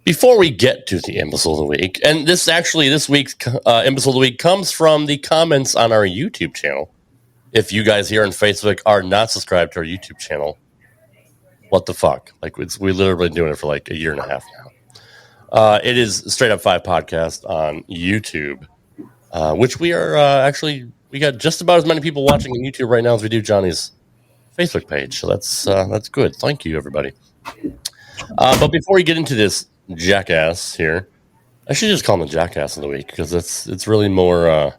Before we get to the Imbecile of the Week, and this week's Imbecile of the Week comes from the comments on our YouTube channel. If you guys here on Facebook are not subscribed to our YouTube channel, what the fuck? Like, we literally been doing it for like a year and a half now. It is Straight Up 5 Podcast on YouTube, which we are we got just about as many people watching on YouTube right now as we do Johnny's Facebook page. So that's good. Thank you, everybody. But before we get into this jackass here, I should just call him the Jackass of the Week because it's really more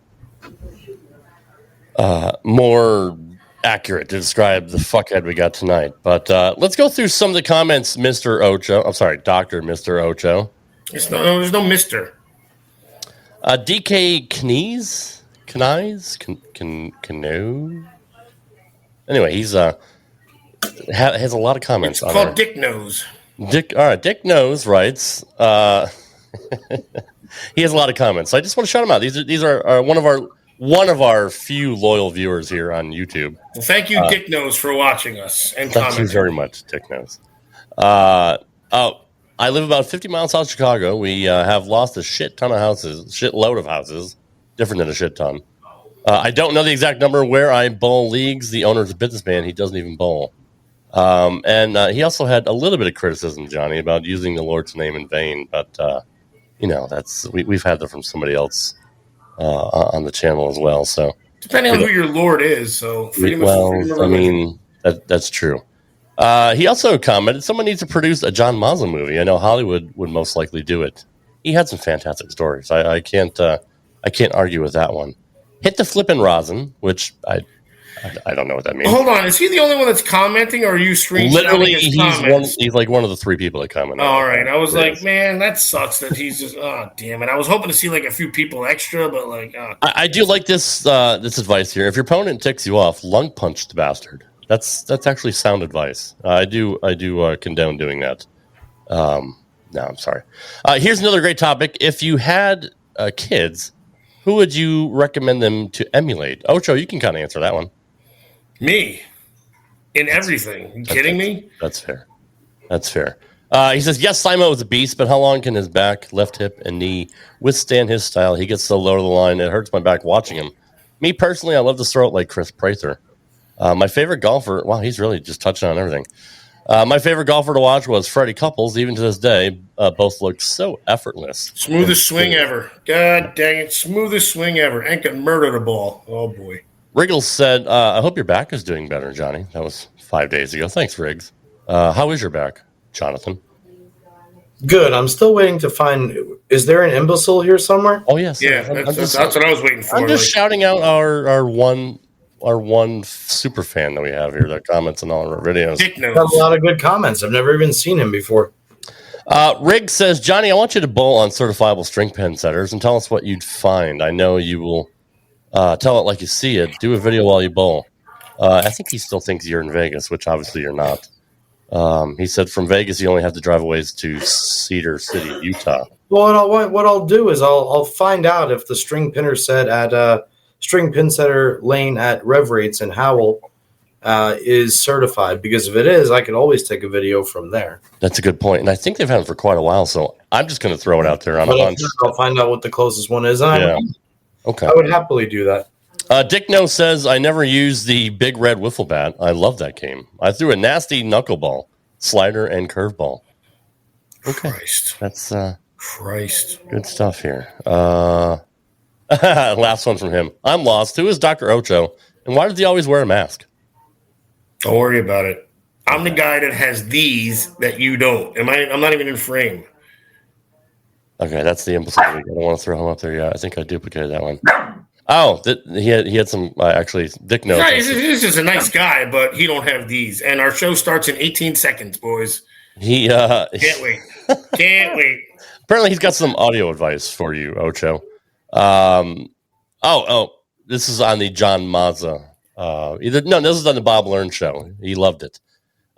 accurate to describe the fuckhead we got tonight. But let's go through some of the comments, Mr. Ocho. I'm sorry, Dr. Mr. Ocho. There's no Mr. DK Cano. Anyway, he's has a lot of comments. It's called Dick Nose. Dick Nose writes. He has a lot of comments. So I just want to shout him out. These are one of our few loyal viewers here on YouTube. Well, thank you, Dick Nose, for watching us and commenting. Thank you very much, Dick Nose. I live about 50 miles south of Chicago. We have lost a shitload of houses, different than a shit ton. I don't know the exact number where I bowl leagues. The owner's a businessman. He doesn't even bowl. And he also had a little bit of criticism, Johnny, about using the Lord's name in vain. But we've had that from somebody else on the channel as well. So depending on who your lord is, so freedom of religion. That's true. He also commented, someone needs to produce a John Mazza movie. I know Hollywood would most likely do it. He had some fantastic stories. I can't argue with that one. Hit the flippin' rosin, which I don't know what that means. Hold on, is he the only one that's commenting, or are you screenshotting Literally, his comments? he's like one of the 3 people that commented. All right, I was like, man, that sucks that he's just. Oh, damn it! I was hoping to see like a few people extra, but like, I do like this advice here. If your opponent ticks you off, lung punch the bastard. That's actually sound advice. I do condone doing that. No, I'm sorry. Here's another great topic. If you had kids, who would you recommend them to emulate? Ocho, you can kind of answer that one. Me, in everything. You kidding me? That's fair. He says, yes, Simo is a beast, but how long can his back, left hip, and knee withstand his style? He gets so low to the line, it hurts my back watching him. Me, personally, I love to throw it like Chris Prather. My favorite golfer, wow, he's really just touching on everything. My favorite golfer to watch was Freddie Couples. Even to this day, both looked so effortless. Smoothest swing ever. God dang it. Smoothest swing ever. And can murder the ball. Oh, boy. Riggles said, I hope your back is doing better, Johnny. That was 5 days ago. Thanks, Riggs. How is your back, Jonathan? Good. I'm still waiting to find. Is there an imbecile here somewhere? Oh, yes. Yeah, that's what I was waiting for. I'm just shouting out our one super fan that we have here that comments on all of our videos. Got a lot of good comments. I've never even seen him before. Riggs says, Johnny, I want you to bowl on certifiable string pin setters and tell us what you'd find. I know you will. Tell it like you see it. Do a video while you bowl. I think he still thinks you're in Vegas, which obviously you're not. He said from Vegas you only have to drive a ways to Cedar City, Utah. Well, what I'll do is I'll find out if the string pinner set at string pin setter lane at Rev Rates in Howell is certified. Because if it is, I could always take a video from there. That's a good point, and I think they've had it for quite a while. So I'm just going to throw it out there on a bunch. I'll find out what the closest one is. Okay. I would happily do that. Dick No says, I never used the big red wiffle bat. I love that game. I threw a nasty knuckleball, slider, and curveball. Okay. Christ. That's Christ. Good stuff here. Last one from him. I'm lost. Who is Dr. Ocho? And why does he always wear a mask? Don't worry about it. I'm the guy that has these that you don't. I'm not even in frame. Okay, that's the imbecile. I don't want to throw him up there yet. I think I duplicated that one. Oh, he had some actually. Dick knows. He's just a nice guy, but he don't have these. And our show starts in 18 seconds, boys. He can't wait. Can't wait. Apparently, he's got some audio advice for you, Ocho. This is on the John Mazza. This is on the Bob Learn show. He loved it.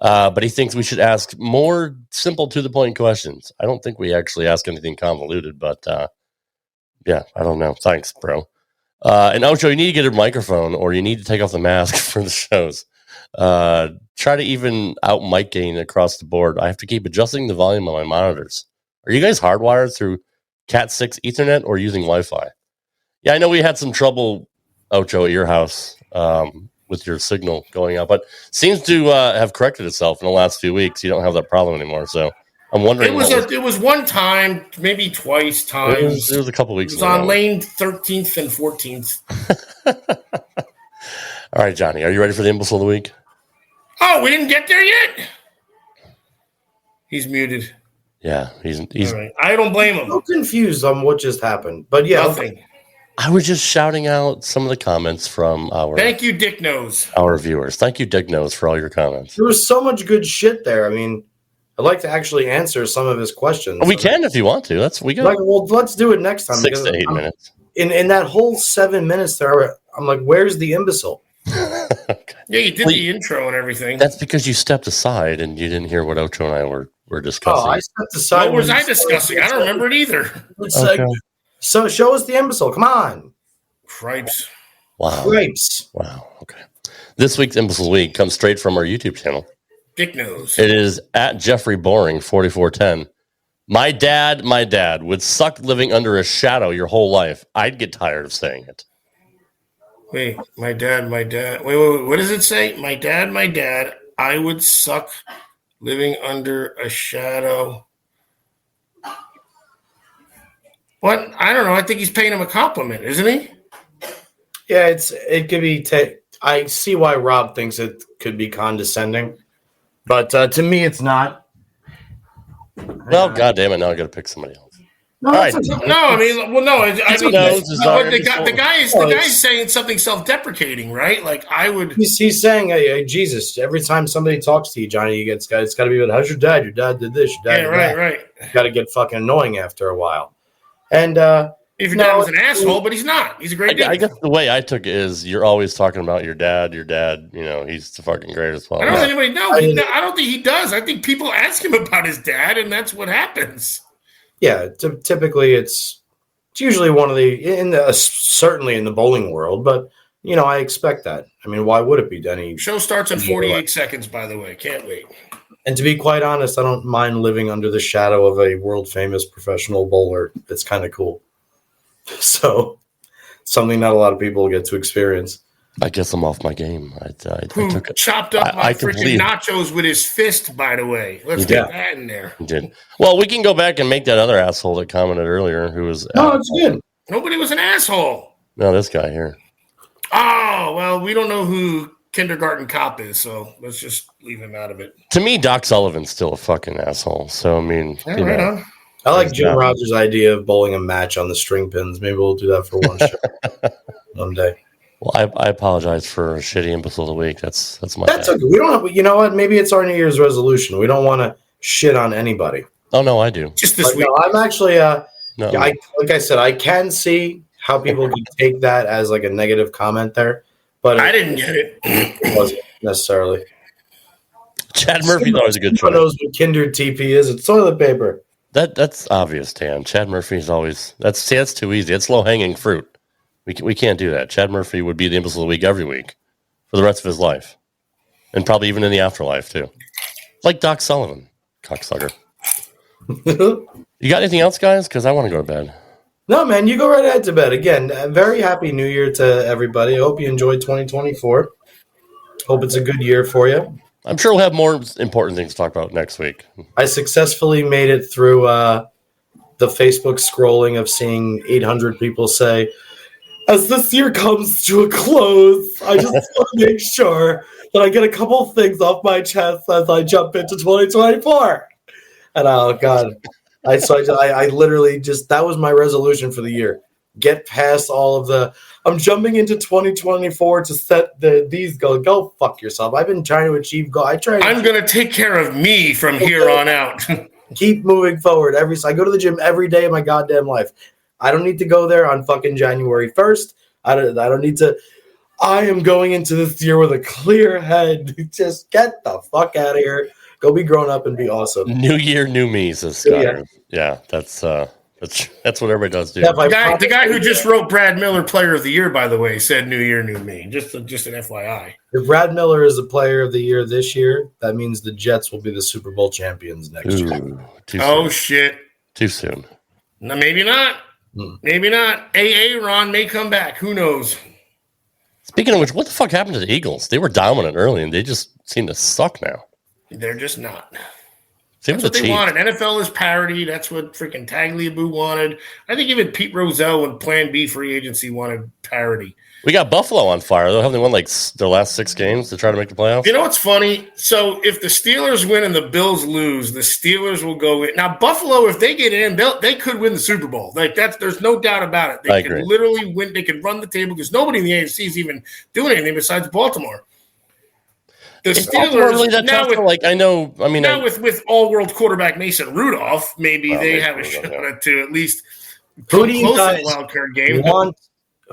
But he thinks we should ask more simple to the point questions. I don't think we actually ask anything convoluted, but yeah, I don't know. Thanks, bro. And Ocho, you need to get a microphone or you need to take off the mask for the shows. Try to even out mic gain across the board. I have to keep adjusting the volume on my monitors. Are you guys hardwired through Cat 6 Ethernet or using Wi-Fi? Yeah, I know we had some trouble, Ocho, at your house with your signal going out, but seems to have corrected itself in the last few weeks. You don't have that problem anymore, so I'm wondering. It was one time, maybe twice times. It was a couple weeks ago. It was on lane 13th and 14th. All right, Johnny, are you ready for the imbecile of the week? Oh, we didn't get there yet? He's muted. Yeah, he's all right. I don't blame him. I'm so confused on what just happened, but yeah. Nothing. I was just shouting out some of the comments from our. Thank you, Dick Nose. Our viewers. Thank you, Dick Nose, for all your comments. There was so much good shit there. I mean, I'd like to actually answer some of his questions. We can if you want to. Let's do it next time. 6 to 8 minutes. In that whole 7 minutes there, I'm like, where's the imbecile? Okay. Yeah, you did the intro and everything. That's because you stepped aside and you didn't hear what Ocho and I were discussing. Oh, I stepped aside. What was I discussing? I don't remember it either. Okay. So show us the imbecile. Come on. Cripes. Wow. Cripes. Wow. Okay. This week's Imbecile Week comes straight from our YouTube channel. Dick Nose. It is at Jeffrey Boring 4410. My dad would suck living under a shadow your whole life. I'd get tired of saying it. Wait, my dad. Wait, what does it say? My dad, I would suck living under a shadow. But I don't know. I think he's paying him a compliment, isn't he? Yeah, it could be. I see why Rob thinks it could be condescending, but to me, it's not. Well, goddamn it! Now I got to pick somebody else. No, All right. No, I mean, well, no. I mean, the guy is saying something self-deprecating, right? Like I would. He's saying, hey, Jesus, every time somebody talks to you, Johnny, it's got to be about how's your dad? Your dad did this. Your dad did that. Right. Got to get fucking annoying after a while. And if your dad was an asshole, but he's not. He's a great dude. I guess the way I took it is you're always talking about your dad. Your dad, he's the fucking greatest. Well, I don't think anybody knows. I don't think he does. I think people ask him about his dad, and that's what happens. Yeah, typically it's usually one of certainly in the bowling world, but I expect that. I mean, why would it be, Denny? Show starts in 48 seconds, by the way. Can't wait. And to be quite honest, I don't mind living under the shadow of a world famous professional bowler. It's kind of cool. So something not a lot of people get to experience. I guess I'm off my game. I took it. Chopped up my freaking nachos with his fist, by the way. Let's get that in there. He did. Well, we can go back and make that other asshole that commented earlier who was... No, it's good. Nobody was an asshole. No, this guy here. Oh, well, we don't know who Kindergarten Cop is, so let's just leave him out of it. To me, Doc Sullivan's still a fucking asshole. So, I mean... Right on. I like Jim Rogers' idea of bowling a match on the string pins. Maybe we'll do that for one show one day. Well, I apologize for a shitty imbecile of the week. That's my That's bad. okay. We don't have, you know what? Maybe it's our New Year's resolution. We don't want to shit on anybody. Oh, no, I do. Just this week. No, I'm actually, No. like I said, I can see how people can take that as like a negative comment there, but I didn't get it. It wasn't necessarily. Chad Murphy's always a good choice. Knows what Kindred TP is. It's toilet paper. That's obvious, Dan. Chad Murphy's always that's too easy. It's low hanging fruit. We can't do that. Chad Murphy would be the imbecile of the week every week for the rest of his life, and probably even in the afterlife too. Like Doc Sullivan, cocksucker. You got anything else, guys? Because I want to go to bed. No, man, you go right ahead to bed. Again, a very happy New Year to everybody. I hope you enjoyed 2024. Hope it's a good year for you. I'm sure we'll have more important things to talk about next week. I successfully made it through the Facebook scrolling of seeing 800 people say, as this year comes to a close, I just want to make sure that I get a couple things off my chest as I jump into 2024. And oh, God. I literally just, that was my resolution for the year. Get past all of the, I'm jumping into 2024 to set these goals. Go fuck yourself. I've been trying to achieve goals. I'm going to take care of me from here on out. Keep moving forward. I go to the gym every day of my goddamn life. I don't need to go there on fucking January 1st. I don't need to. I am going into this year with a clear head. Just get the fuck out of here. Go be grown up and be awesome. New year, new me, says Scott. Yeah, that's what everybody does do. Yeah, the guy who just wrote Brad Miller Player of the Year, by the way, said New Year, new me. Just an FYI. If Brad Miller is the Player of the Year this year, that means the Jets will be the Super Bowl champions next year. Shit. Too soon. No, maybe not. Maybe not. Ron may come back. Who knows? Speaking of which, what the fuck happened to the Eagles? They were dominant early, and they just seem to suck now. They're just not. Same That's what they wanted. NFL is parity. That's what freaking Tagliabue wanted. I think even Pete Rozelle when Plan B free agency wanted parity. We got Buffalo on fire, though. Haven't they won like their last 6 games to try to make the playoffs? You know what's funny? So if the Steelers win and the Bills lose, the Steelers will go in. Now Buffalo, if they get in, they could win the Super Bowl. Like there's no doubt about it. They could literally win. They could run the table because nobody in the AFC is even doing anything besides Baltimore. The Steelers really that now with, with all-world quarterback Mason Rudolph, maybe they have a shot to at least who do you guys wild card game.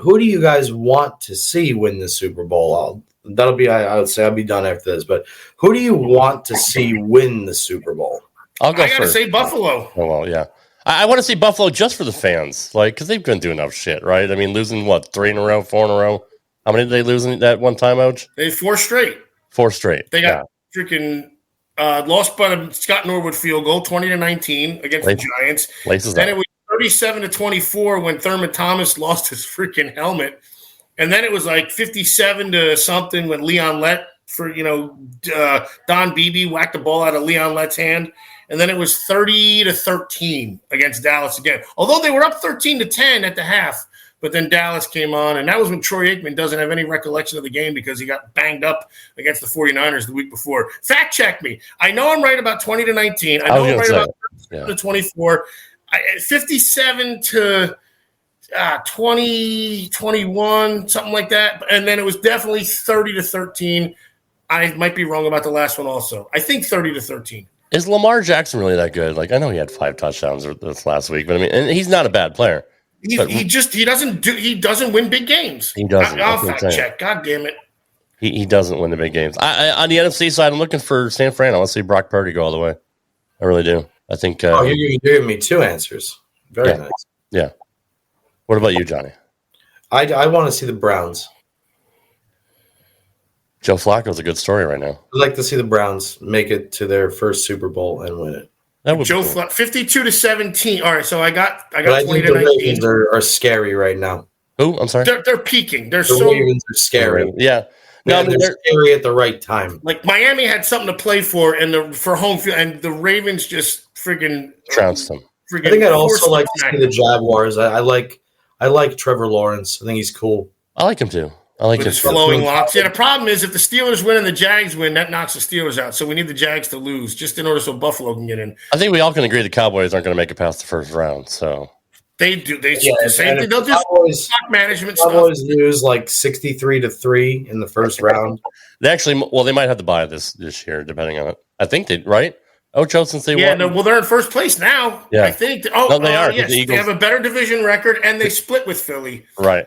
Who do you guys want to see win the Super Bowl? I would say I'll be done after this. But who do you want to see win the Super Bowl? I'll go first. I gotta say Buffalo. Oh well, yeah. I want to see Buffalo just for the fans, because they've been doing enough shit, right? I mean, losing 3 in a row, 4 in a row. How many did they lose in that one time, Ouch? They 4 straight. 4 straight. They got freaking lost by a Scott Norwood field goal, 20-19 against the Giants. Then it was 37-24 when Thurman Thomas lost his freaking helmet, and then it was like 57 to something when Leon Lett Don Beebe whacked the ball out of Leon Lett's hand, and then it was 30-13 against Dallas again. Although they were up 13-10 at the half, but then Dallas came on, and that was when Troy Aikman doesn't have any recollection of the game because he got banged up against the 49ers the week before. Fact check me. I know I'm right about 20-19. I know I'm right about 24. 57 to 20, 21, something like that. And then it was definitely 30-13. I might be wrong about the last one also. I think 30-13. Is Lamar Jackson really that good? Like, I know he had 5 touchdowns this last week, but I mean, and he's not a bad player. He doesn't win big games. He doesn't. I'll fact check. God damn it. He doesn't win the big games. On the NFC side, I'm looking for San Fran. I want to see Brock Purdy go all the way. I really do. I think. You're giving me 2 answers. Very nice. Yeah. What about you, Johnny? I want to see the Browns. Joe Flacco's a good story right now. I'd like to see the Browns make it to their first Super Bowl and win it. Joe Flacco, 52-17. All right, so I got 20-19. The Ravens are scary right now. Who? I'm sorry. They're peaking. The Ravens are scary. Yeah. No, they're scary at the right time. Like Miami had something to play for, and for home field, and the Ravens just friggin' trounced them. I think I'd also like to see the Jaguars. I like Trevor Lawrence. I think he's cool. I like him too. I like his flowing locks. Yeah, the problem is if the Steelers win and the Jags win, that knocks the Steelers out. So we need the Jags to lose just in order so Buffalo can get in. I think we all can agree the Cowboys aren't going to make it past the first round. So they do. They'll do stock management Cowboys stuff. lose like 63-3 in the first round. They might have to buy this year, depending on it. I think they right. Ocho since they won. No, well, they're in first place now. Yeah, I think. They are. Yes, the they have a better division record, and they split with Philly. Right.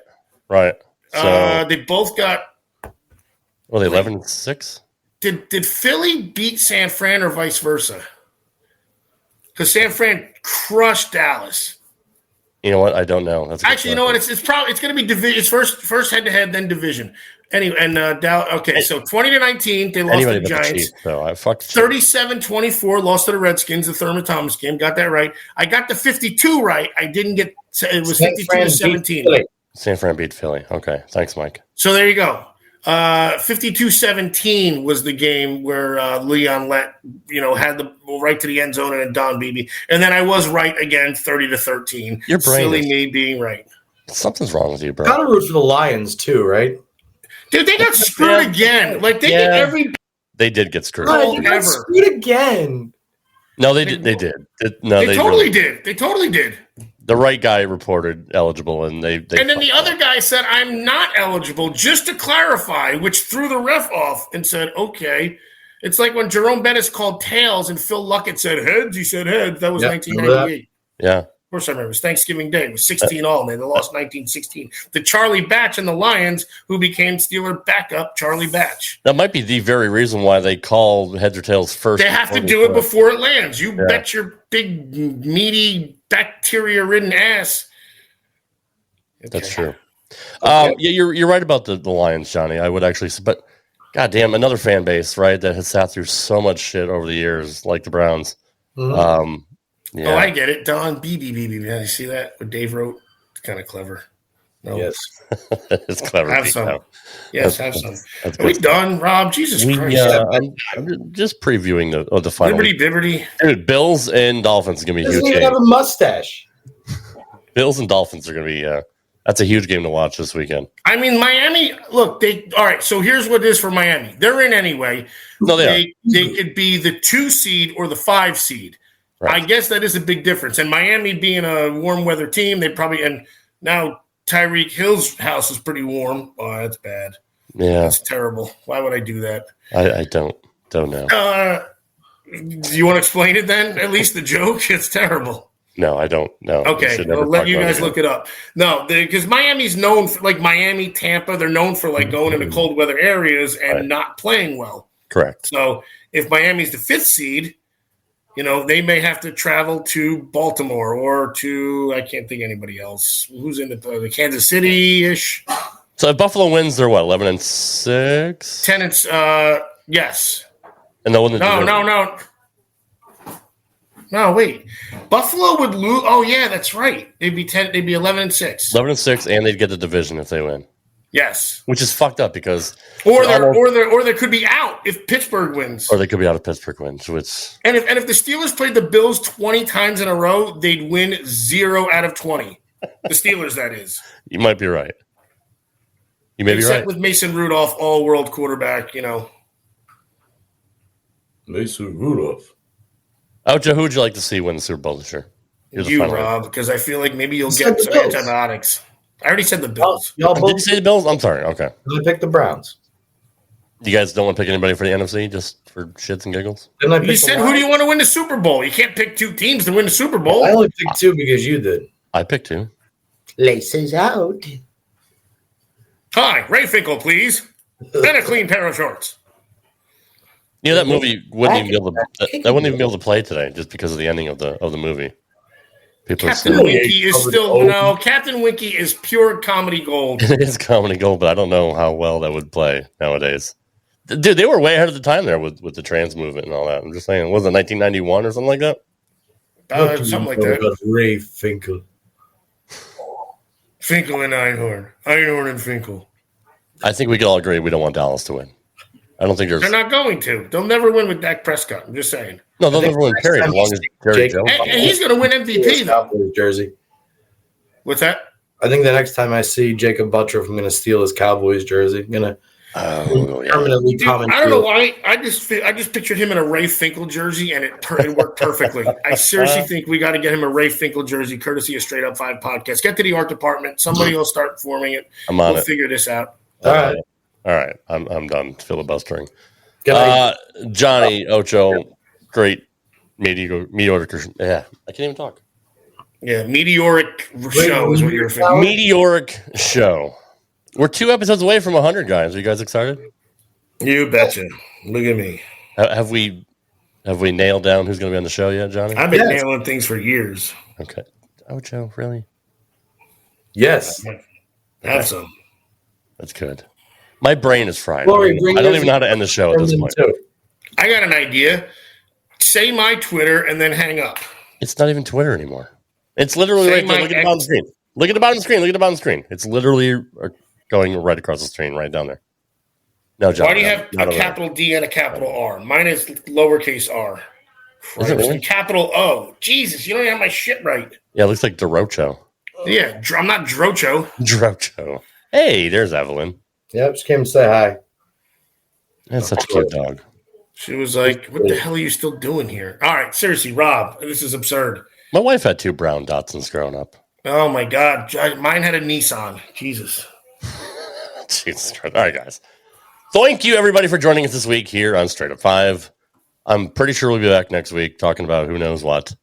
So they both got. Well, they 11-6. Did Philly beat San Fran or vice versa? Because San Fran crushed Dallas. You know what? I don't know. That's actually, you know what? It's probably going to be division. It's first head to head, then division. Anyway, and Dallas. Okay, so 20-19, they lost to the Giants. So I fucked 37-24, lost to the Redskins. The Thurman Thomas game, got that right. I got the 52 right. I didn't get. It was 52-17. San Fran beat Philly. Okay, thanks, Mike. So there you go. 52-17 was the game where Leon Lett, had the right to the end zone and Don Beebe. And then I was right again, 30-13. Your brain silly me being right. Something's wrong with you, bro. Got to root for the Lions too, right? Dude, they got screwed again. Like they get every. They did get screwed. They got screwed again. No, they did. They did. They totally did. They totally did. The right guy reported eligible, and they and then the other guy said, "I'm not eligible," just to clarify, which threw the ref off and said, "Okay." It's like when Jerome Bettis called tails and Phil Luckett said heads. He said heads. That was 1998. Yeah. Of course I remember. It was Thanksgiving Day. It was 16-all, and they lost 19-16. The Charlie Batch and the Lions, who became Steeler backup, Charlie Batch. That might be the very reason why they call heads or tails first. They have to do it before it lands. You bet your big, meaty, bacteria-ridden ass. Okay. That's true. Yeah, you're right about the Lions, Johnny. I would actually, but goddamn, another fan base, right, that has sat through so much shit over the years, like the Browns. Mm-hmm. Yeah. Oh, I get it. Don BB. You see that? What Dave wrote? It's kind of clever. No. Yes. It's clever. Have some. Yes, have some. Are we done, Rob? Jesus Christ. I'm just previewing the final. Liberty. Dude, Bills and Dolphins are going to be huge. Doesn't even have a mustache. Bills and Dolphins are going to be that's a huge game to watch this weekend. I mean, Miami, look, all right, so here's what it is for Miami. They're in anyway. No, they could be the 2 seed or the 5 seed. Right. I guess that is a big difference. And Miami being a warm weather team, they probably, and now Tyreek Hill's house is pretty warm. Oh, that's bad. Yeah. That's terrible. Why would I do that? I don't know. Do you want to explain it then? At least the joke? It's terrible. No, I don't know. Okay, I'll let you guys look it up. No, because Miami's known for, like Miami, Tampa, they're known for like going into cold weather areas and not playing well. Correct. So if Miami's the 5th seed, they may have to travel to Baltimore or to, I can't think anybody else. Who's in the Kansas City-ish? So if Buffalo wins, they're what, 11-6? 10 yes. And they'll win the division. No, wait. Buffalo would lose. Oh, yeah, that's right. They'd be 11-6. 11-6, and they'd get the division if they win. Yes. Which is fucked up because or they could be out if Pittsburgh wins. Or they could be out if Pittsburgh wins, and if the Steelers played the Bills 20 times in a row, they'd win 0 out of 20. The Steelers, that is. You might be right. You may be right. With Mason Rudolph, all-world quarterback, Mason Rudolph. Ocho, who would you like to see win the Super Bowl this year? You, Rob, because I feel like maybe you'll get some antibiotics. I already said the Bills. Did you say the Bills? I'm sorry. Okay. I picked the Browns. You guys don't want to pick anybody for the NFC just for shits and giggles? You said, who do you want to win the Super Bowl? You can't pick 2 teams to win the Super Bowl. I only picked 2 because you did. I picked 2. Laces out. Hi, Ray Finkel, please. And a clean pair of shorts. That movie wouldn't even be able to play today just because of the ending of the movie. Captain Winky is still Captain Winky is pure comedy gold. It is comedy gold, but I don't know how well that would play nowadays. Dude, they were way ahead of the time there with the trans movement and all that. I'm just saying, was it 1991 or something like that? Something like that. Ray Finkel. Finkel and Einhorn and Finkel. I think we can all agree we don't want Dallas to win. I don't think they're not going to. They'll never win with Dak Prescott. I'm just saying. No, they'll never win. Period. As long as Jerry Jones. And he's going to win MVP. Cowboys jersey. What's that? I think the next time I see Jacob Buttroff, I'm going to steal his Cowboys jersey. I'm going to permanently comment. I don't know why. I just pictured him in a Ray Finkel jersey, and it worked perfectly. I seriously think we got to get him a Ray Finkel jersey, courtesy of Straight Up 5 podcast. Get to the art department. Somebody will start forming it. We'll figure this out. All right. I'm done filibustering. Johnny Ocho, great meteoric. Yeah, I can't even talk. Yeah, meteoric show is what you're thinking. Meteoric show. We're 2 episodes away from 100, guys. Are you guys excited? You betcha. Look at me. Have we nailed down who's going to be on the show yet, Johnny? I've been nailing things for years. Okay. Ocho, really? Yes. Have some. That's good. My brain is fried. I don't even know how to end the show at this point. I got an idea. Say my Twitter and then hang up. It's not even Twitter anymore. It's literally right there. Look at the bottom of the screen. Look at the bottom of the screen. Look at the bottom of the screen. It's literally going right across the screen, right down there. No, John. Why do you have a capital D and a capital R? Mine is lowercase r. Is it really? Capital O. Jesus, you don't even have my shit right. Yeah, it looks like Derocho. Yeah, I'm not Drocho. Drocho. Hey, there's Evelyn. Yep, she came to say hi. That's such a cute dog. She was like, what the hell are you still doing here? All right, seriously, Rob, this is absurd. My wife had 2 brown Datsuns growing up. Oh, my God. Mine had a Nissan. Jesus. Jesus Christ. All right, guys. Thank you, everybody, for joining us this week here on Straight Up 5. I'm pretty sure we'll be back next week talking about who knows what.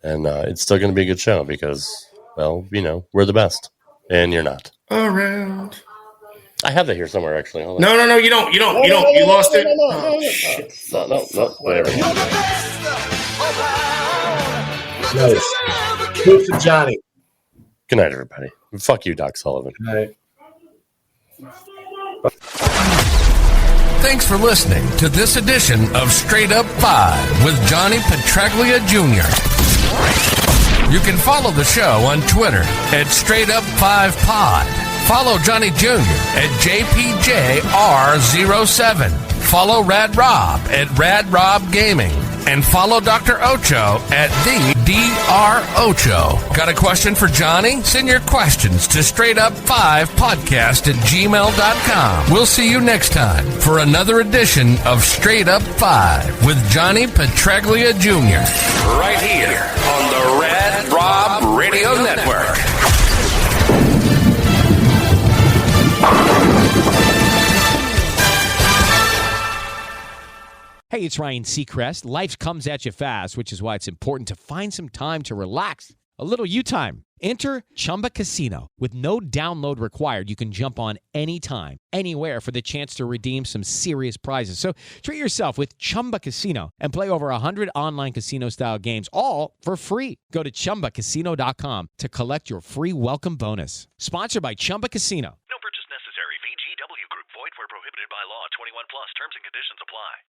And it's still going to be a good show because, well, we're the best. And you're not. Around. I have that here somewhere, actually. Hold on. No, you don't. You lost it. Oh, shit. No, whatever. Nice. Good for Johnny. Good night, everybody. Fuck you, Doc Sullivan. Good night. Thanks for listening to this edition of Straight Up 5 with Johnny Petraglia Jr. You can follow the show on Twitter at Straight Up 5 Pod. Follow Johnny Jr. at JPJR07. Follow Rad Rob at Rad Rob Gaming. And follow Dr. Ocho at the Dr. Ocho. Got a question for Johnny? Send your questions to straightUp5podcast@gmail.com. We'll see you next time for another edition of Straight Up 5 with Johnny Petraglia Jr. Right here on the Rad Rob Radio Network. Hey, it's Ryan Seacrest. Life comes at you fast, which is why it's important to find some time to relax. A little you time. Enter Chumba Casino. With no download required, you can jump on anytime, anywhere for the chance to redeem some serious prizes. So treat yourself with Chumba Casino and play over 100 online casino-style games, all for free. Go to ChumbaCasino.com to collect your free welcome bonus. Sponsored by Chumba Casino. No purchase necessary. VGW Group. Void where prohibited by law. 21 plus. Terms and conditions apply.